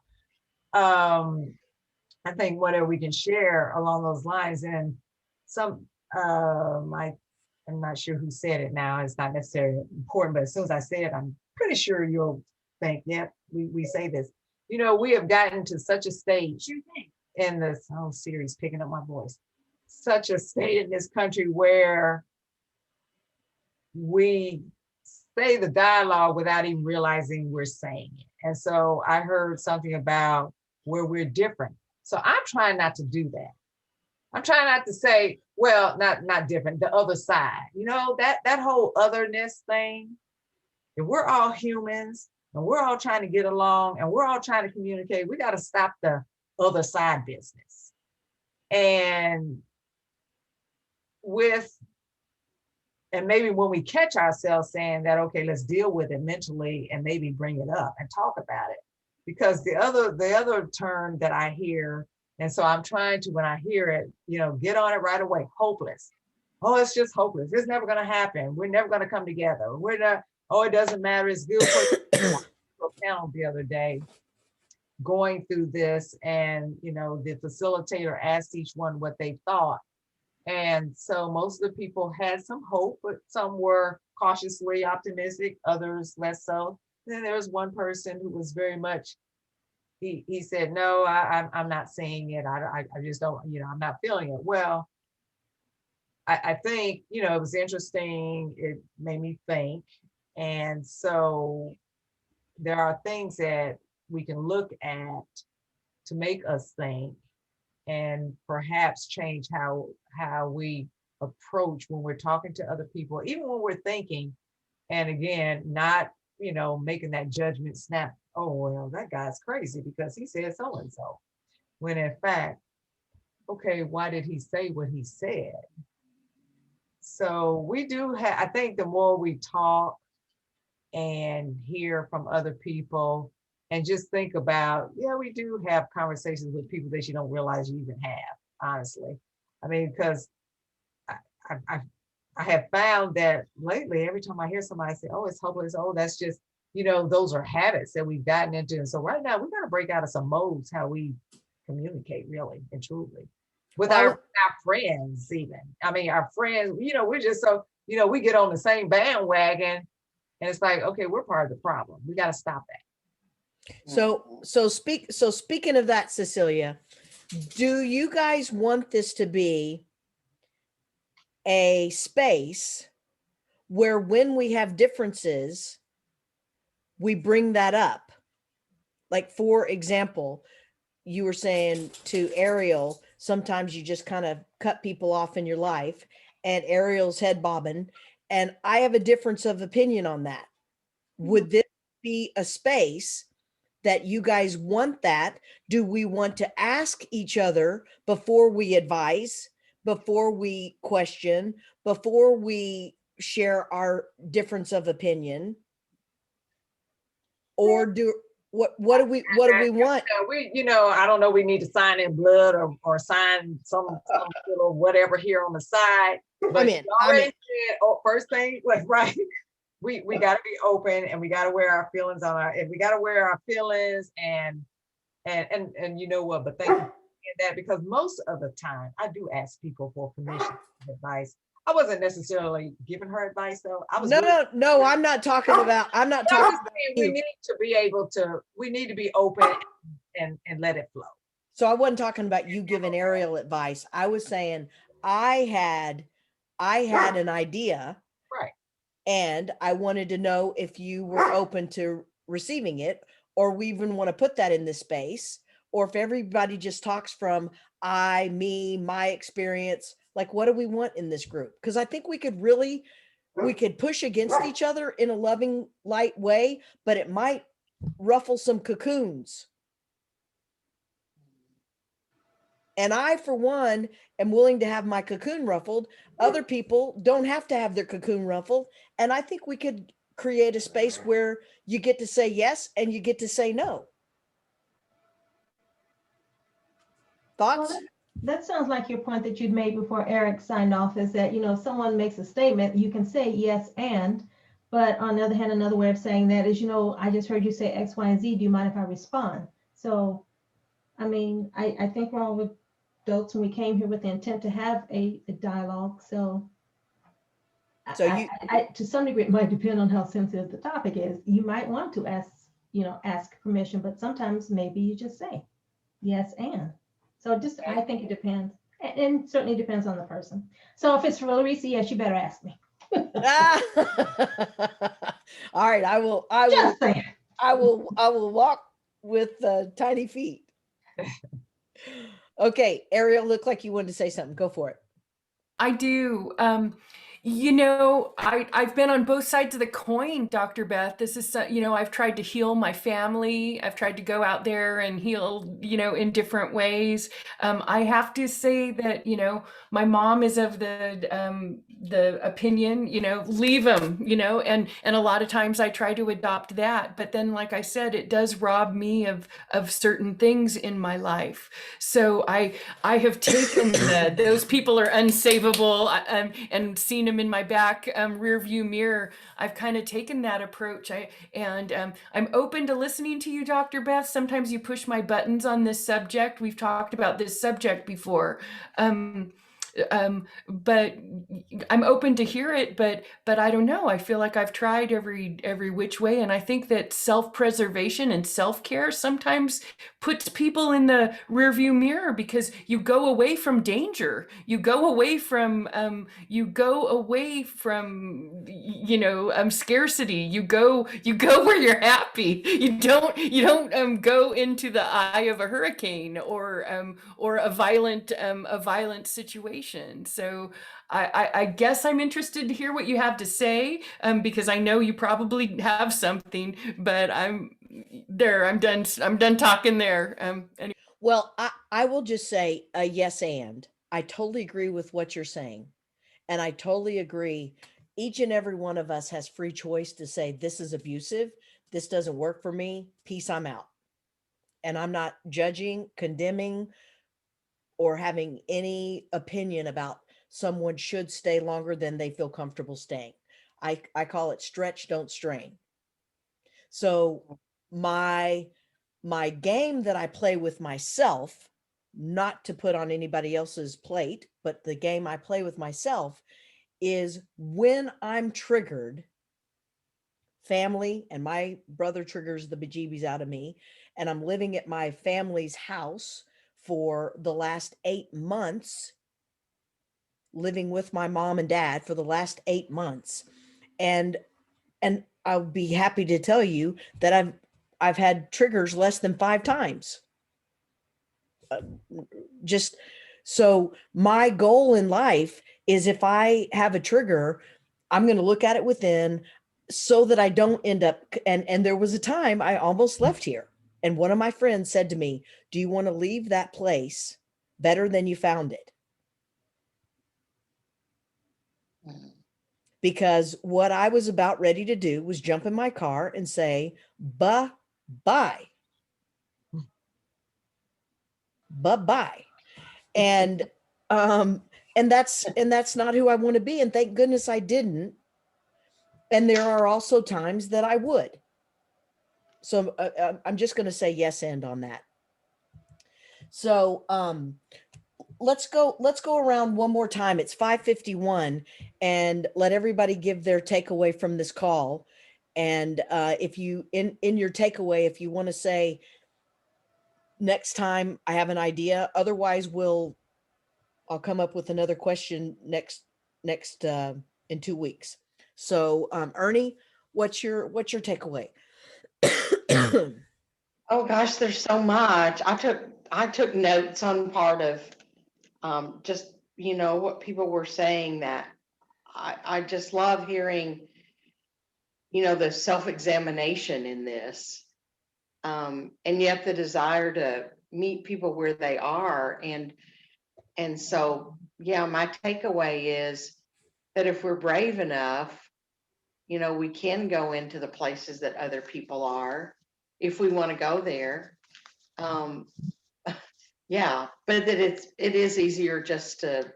I think whatever we can share along those lines and some, I'm not sure who said it now. It's not necessarily important, but as soon as I say it, I'm pretty sure you'll think, yep, we say this. We have gotten to such a stage in this whole series, picking up my voice, such a state in this country where we say the dialogue without even realizing we're saying it. And so I heard something about where we're different. So I'm trying not to do that. I'm trying not to say, well, not different, the other side, that whole otherness thing. If we're all humans and we're all trying to get along and we're all trying to communicate, we got to stop the other side business. And maybe when we catch ourselves saying that, okay, let's deal with it mentally and maybe bring it up and talk about it. Because the other term that I hear, and so I'm trying to, when I hear it, get on it right away, hopeless. Oh, it's just hopeless. It's never going to happen. We're never going to come together. We're not, oh, it doesn't matter. It's good for a panel the other day going through this, and the facilitator asked each one what they thought. And so most of the people had some hope, but some were cautiously optimistic, others less so. Then there was one person who was very much, he said, no, I'm not seeing it. I just don't, I'm not feeling it. Well, I think, it was interesting. It made me think. And so there are things that we can look at to make us think and perhaps change how we approach when we're talking to other people, even when we're thinking. And again, not, making that judgment snap, oh, well, that guy's crazy because he said so and so. When in fact, okay, why did he say what he said? So we do have, I think the more we talk and hear from other people and just think about, yeah, we do have conversations with people that you don't realize you even have, honestly. I mean, because I have found that lately, every time I hear somebody say, oh, it's hopeless, oh, that's just, those are habits that we've gotten into. And so right now we got to break out of some modes, how we communicate really and truly with Well, our friends, even. I mean, our friends, we're just so, we get on the same bandwagon and it's like, okay, we're part of the problem. We got to stop that. So speaking of that, Cecilia, do you guys want this to be a space where when we have differences, we bring that up? Like, for example, you were saying to Ariel, sometimes you just kind of cut people off in your life, and Ariel's head bobbing, and I have a difference of opinion on that. Would this be a space that you guys want that? Do we want to ask each other before we advise, before we question, before we share our difference of opinion? Or what do we want? I don't know, we need to sign in blood or sign some little whatever here on the side. But you already said, first thing, like, right, we got to be open, and we got to wear our feelings and we got to wear our feelings and you know what, but thank you for saying that, because most of the time I do ask people for permission, advice. I wasn't necessarily giving her advice though. I was No, I'm not talking about, we need to be able to, we need to be open and let it flow. So I wasn't talking about you giving Ariel advice. I was saying I had an idea. Right. And I wanted to know if you were open to receiving it, or we even want to put that in this space, or if everybody just talks from I, me, my experience. Like, what do we want in this group? Because I think we could push against each other in a loving, light way, but it might ruffle some cocoons. And I, for one, am willing to have my cocoon ruffled. Other people don't have to have their cocoon ruffled. And I think we could create a space where you get to say yes and you get to say no. Thoughts? Well, that sounds like your point that you'd made before Eric signed off, is that, if someone makes a statement, you can say yes but on the other hand, another way of saying that is, I just heard you say X, Y, and Z. Do you mind if I respond? So, I mean, I think we're all adults and we came here with the intent to have a dialogue. So, to some degree, it might depend on how sensitive the topic is. You might want to ask permission, but sometimes maybe you just say yes and. So I think it depends, and certainly depends on the person. So if it's for Larissa, yes, you better ask me. All right, I will walk with tiny feet. Okay, Ariel, looked like you wanted to say something. Go for it. I do. I've been on both sides of the coin, Dr. Beth. This is, I've tried to heal my family. I've tried to go out there and heal, in different ways. I have to say that, my mom is of the opinion, leave them, and a lot of times I try to adopt that. But then, like I said, it does rob me of certain things in my life. So I have taken those people are unsavable and seen them in my back rear view mirror. I've kind of taken that approach. I'm open to listening to you, Dr. Beth. Sometimes you push my buttons on this subject. We've talked about this subject before. but I'm open to hear it, but I don't know. I feel like I've tried every which way, and I think that self-preservation and self-care sometimes puts people in the rearview mirror because you go away from danger. You go away from scarcity. You go where you're happy. You don't go into the eye of a hurricane or a violent situation. So I guess I'm interested to hear what you have to say, because I know you probably have something, but I'm done talking there. Well, I will just say a yes, and I totally agree with what you're saying. And I totally agree. Each and every one of us has free choice to say, this is abusive. This doesn't work for me. Peace, I'm out. And I'm not judging, condemning, or having any opinion about someone should stay longer than they feel comfortable staying. I call it stretch, don't strain. So my game that I play with myself, not to put on anybody else's plate, but the game I play with myself is when I'm triggered, family, and my brother triggers the bejeebies out of me, and I'm living at my family's house for the last 8 months, living with my mom and dad for the last 8 months. And I'll be happy to tell you that I've had triggers less than 5 times. Just so my goal in life is, if I have a trigger, I'm going to look at it within, so that I don't end up. And there was a time I almost left here. And one of my friends said to me, do you want to leave that place better than you found it? Because what I was about ready to do was jump in my car and say, bye-bye. Bye-bye. And that's not who I want to be. And thank goodness I didn't. And there are also times that I would. So I'm just going to say yes, and on that. So let's go around one more time. It's 5:51, and let everybody give their takeaway from this call. And if you in your takeaway, if you want to say, next time I have an idea, otherwise I'll come up with another question next in 2 weeks. So Ernie, what's your takeaway? Oh gosh, there's so much. I took notes on part of just, what people were saying, that I just love hearing, the self-examination in this. And yet the desire to meet people where they are. And so, yeah, my takeaway is that if we're brave enough, we can go into the places that other people are, if we want to go there. Yeah, but that it is easier just to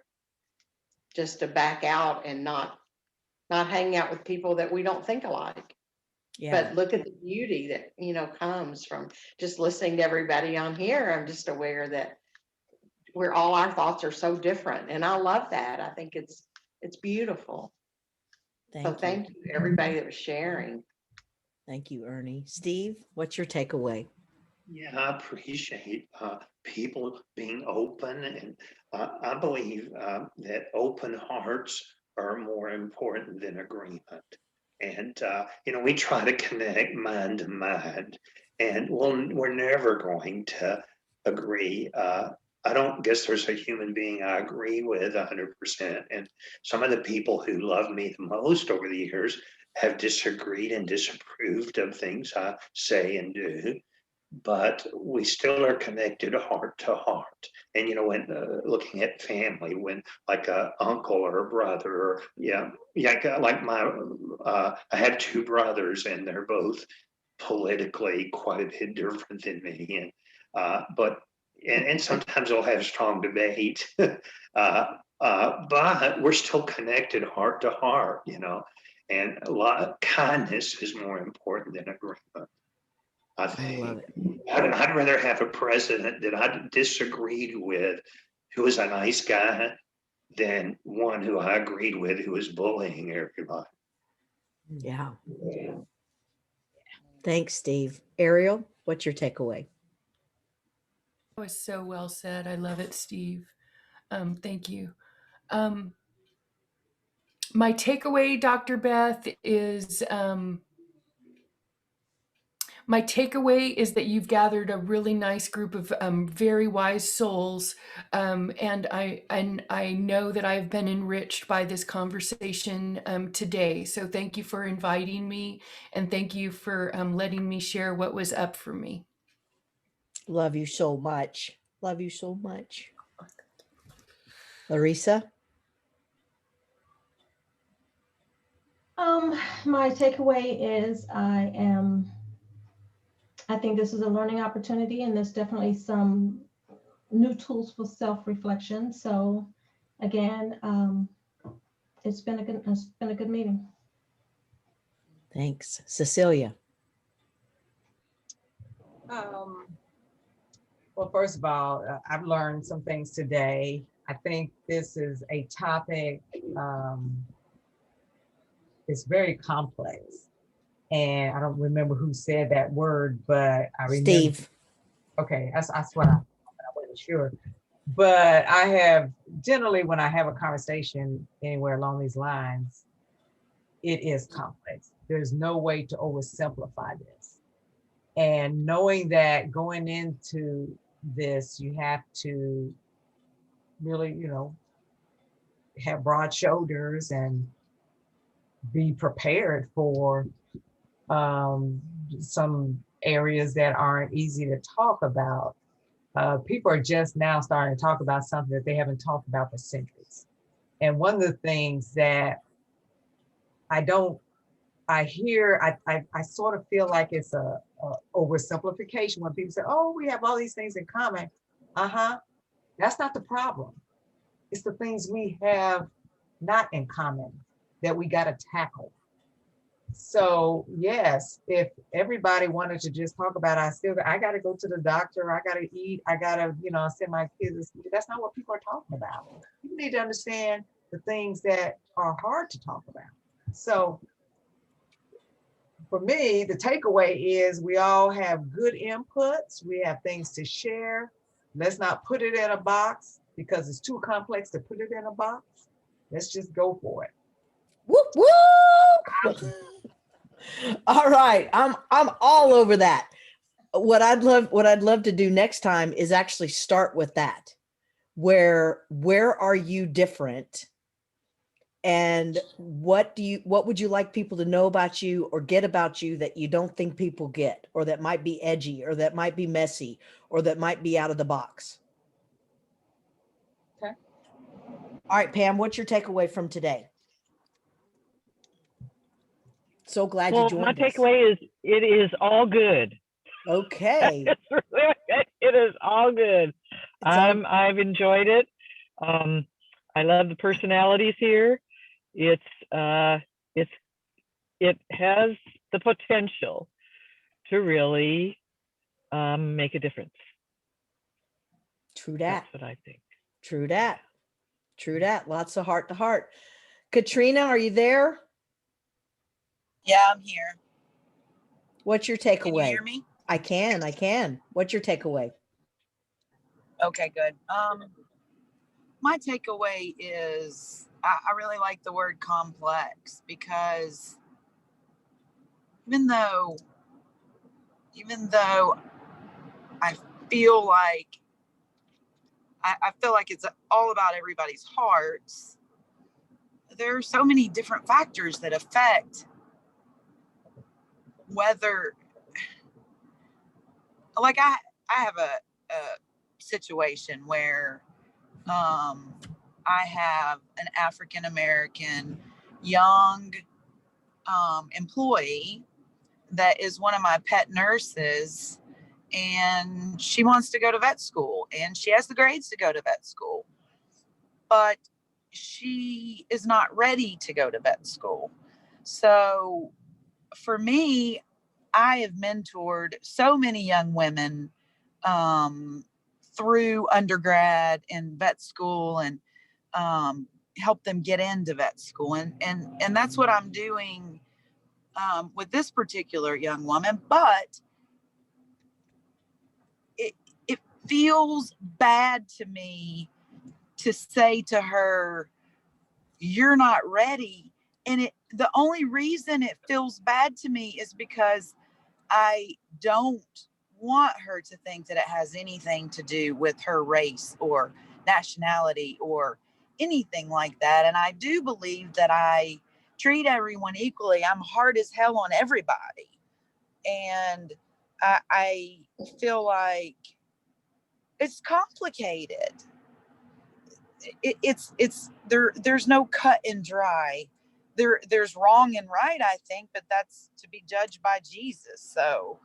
back out and not hang out with people that we don't think alike. Yeah. But look at the beauty that, comes from just listening to everybody on here. I'm just aware that our thoughts are so different. And I love that. I think it's beautiful. Thank you everybody that was sharing. Thank you, Ernie. Steve, what's your takeaway? Yeah, I appreciate people being open, and I believe that open hearts are more important than agreement. And we try to connect mind to mind, and we're never going to agree. I don't guess there's a human being I agree with 100%. And some of the people who love me the most over the years have disagreed and disapproved of things I say and do. But we still are connected heart to heart. And when looking at family, when like a uncle or a brother, or like I have 2 brothers, and they're both politically quite a bit different than me, and sometimes we'll have strong debate, but we're still connected heart to heart, and a lot of kindness is more important than agreement. I think I'd rather have a president that I disagreed with, who was a nice guy, than one who I agreed with who was bullying everybody. Yeah. Thanks, Steve. Ariel, what's your takeaway? That was so well said. I love it, Steve. Thank you. Um, my takeaway, Dr. Beth, is my takeaway is that you've gathered a really nice group of very wise souls, and I know that I've been enriched by this conversation today. So thank you for inviting me, and thank you for letting me share what was up for me. Love you so much. Love you so much. Larissa? My takeaway is I think this is a learning opportunity, and there's definitely some new tools for self-reflection. So again, it's been a good meeting. Thanks. Cecilia? Well, first of all, I've learned some things today. I think this is a topic, it's very complex. And I don't remember who said that word, but I remember. Steve. Okay, that's what I wasn't sure. But I have generally, when I have a conversation anywhere along these lines, it is complex. There's no way to oversimplify this. And knowing that going into this, you have to really, have broad shoulders and be prepared for some areas that aren't easy to talk about. People are just now starting to talk about something that they haven't talked about for centuries. And one of the things that I sort of feel like it's a oversimplification when people say, oh, we have all these things in common. That's not the problem. It's the things we have not in common that we got to tackle. So yes, if everybody wanted to just talk about, I got to go to the doctor, I got to eat, I got to, send my kids to school. That's not what people are talking about. You need to understand the things that are hard to talk about. So for me, the takeaway is we all have good inputs. We have things to share. Let's not put it in a box because it's too complex to put it in a box. Let's just go for it. Whoop, whoop. All right. I'm all over that. What I'd love to do next time is actually start with that. Where are you different? And what would you like people to know about you or get about you that you don't think people get, or that might be edgy, or that might be messy, or that might be out of the box? Okay. All right, Pam, what's your takeaway from today? So glad you joined my us. takeaway is it is all good. Okay. It is all good. I've enjoyed it. I love the personalities here. It has the potential to really make a difference. True that. That's what I think. True that. True that. Lots of heart to heart. Katrina, are you there? Yeah, I'm here. What's your takeaway? Can you hear me? I can. What's your takeaway? Okay, good. My takeaway is I really like the word complex, because even though I feel like it's all about everybody's hearts, there are so many different factors that affect whether, like I have a situation where I have an African American young employee that is one of my pet nurses, and she wants to go to vet school and she has the grades to go to vet school, but she is not ready to go to vet school. So for me, I have mentored so many young women through undergrad and vet school, and help them get into vet school. And that's what I'm doing with this particular young woman. But it feels bad to me to say to her, you're not ready. And the only reason it feels bad to me is because I don't want her to think that it has anything to do with her race or nationality or anything like that. And I do believe that I treat everyone equally. I'm hard as hell on everybody. And I feel like it's complicated. There's no cut and dry. There's wrong and right, I think, but that's to be judged by Jesus. So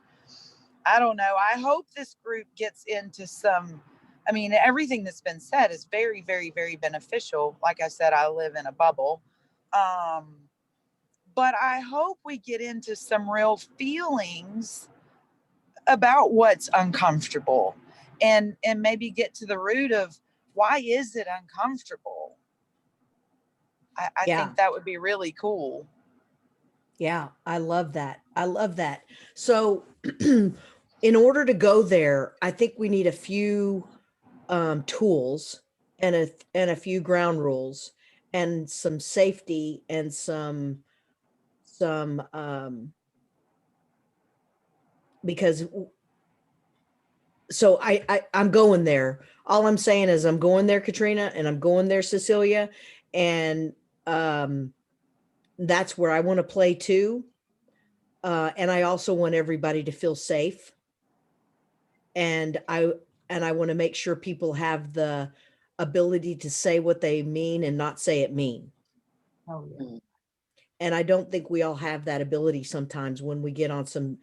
I don't know. I hope this group gets into some, I mean, everything that's been said is very, very, very beneficial. Like I said, I live in a bubble. But I hope we get into some real feelings about what's uncomfortable and maybe get to the root of why is it uncomfortable? I Yeah. think that would be really cool. Yeah, I love that. I love that. So in order to go there, I think we need a few tools and a few ground rules and some safety and some because so I'm going there. All I'm saying is I'm going there, Katrina, and I'm going there, Cecilia, and that's where I want to play too. And I also want everybody to feel safe. And I want to make sure people have the ability to say what they mean and not say it mean. Oh, yeah. And I don't think we all have that ability sometimes when we get on some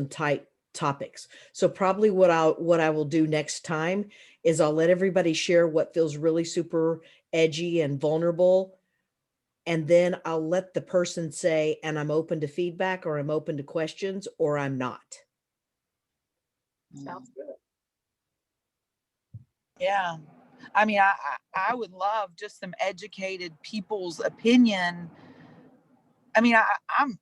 tight topics. So probably what I will do next time is I'll let everybody share what feels really super edgy and vulnerable. And then I'll let the person say, and I'm open to feedback, or I'm open to questions, or I'm not. Sounds good. Yeah. I mean, I would love just some educated people's opinion. I mean, I'm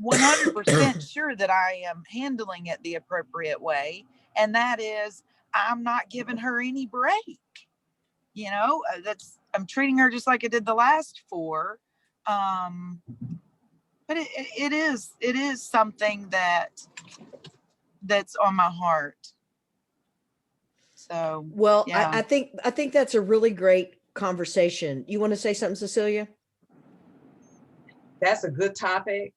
100% sure that I am handling it the appropriate way. And that is, I'm not giving her any break. You know, I'm treating her just like I did the last 4. But it is something that's on my heart. So, well, yeah. I think that's a really great conversation. You want to say something, Cecilia? That's a good topic.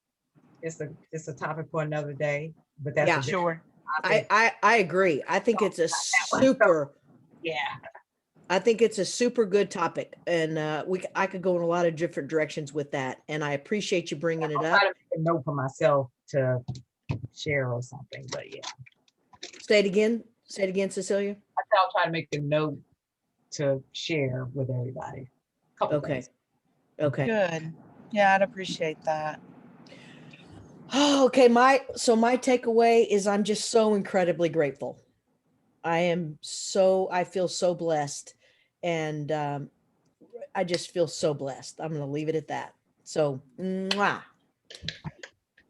It's a topic for another day, but that's Yeah, a good Sure. topic. I agree. I think it's a super, Yeah. I think it's a super good topic, and I could go in a lot of different directions with that. And I appreciate you bringing it I'll up. try to make a note for myself to share or something, but yeah. Say it again. Say it again, Cecilia. I'll try to make a note to share with everybody. Couple Okay. things. Okay. Good. Yeah, I'd appreciate that. Oh, okay. My takeaway is I'm just so incredibly grateful. I feel so blessed, and I just feel so blessed. I'm going to leave it at that. So, mwah,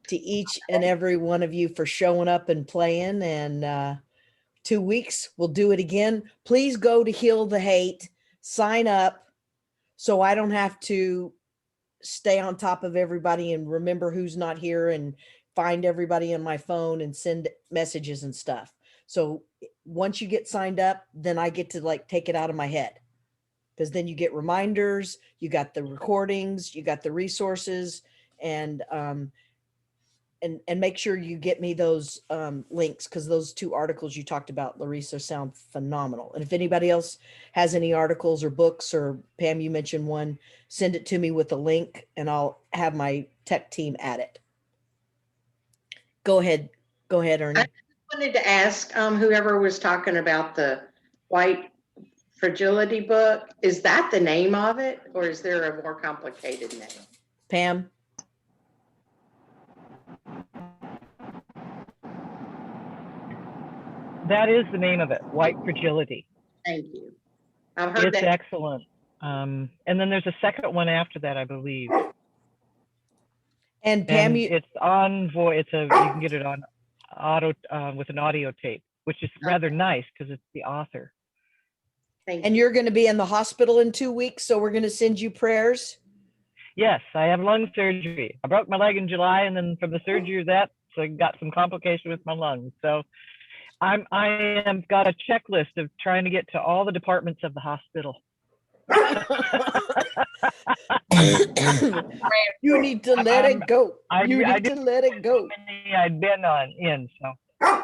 to each and every one of you for showing up and playing. And 2 weeks, we'll do it again. Please go to Heal the Hate, sign up, so I don't have to stay on top of everybody and remember who's not here and find everybody on my phone and send messages and stuff. So once you get signed up, then I get to like take it out of my head, because then you get reminders, you got the recordings, you got the resources, and make sure you get me those links, because those 2 articles you talked about, Larissa, sound phenomenal. And if anybody else has any articles or books, or Pam, you mentioned one, send it to me with a link and I'll have my tech team add it. Go ahead, Ernie. I wanted to ask whoever was talking about the white fragility book, is that the name of it, or is there a more complicated name? Pam? That is the name of it, White Fragility. Thank you. I've heard It's that. excellent. And then there's a second one after that, I believe. And Pam, And you, it's on voice. You can get it on auto with an audio tape, which is rather nice because it's the author. Thank and you. you're going to be in the hospital in 2 weeks, so we're going to send you prayers. Yes, I have lung surgery. I broke my leg in July, and then from the surgery I got some complication with my lungs. So I am got a checklist of trying to get to all the departments of the hospital. You need to let it go. I You need to let it go. I'd been in, so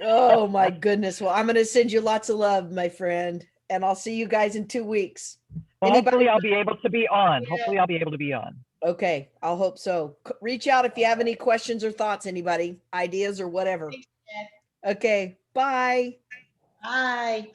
Oh my goodness. Well, I'm going to send you lots of love, my friend, and I'll see you guys in 2 weeks. well, Anybody- hopefully I'll be able to be on. Hopefully I'll be able to be on. Okay, I'll hope so. Reach out if you have any questions or thoughts, anybody, ideas or whatever. Okay, bye. Bye.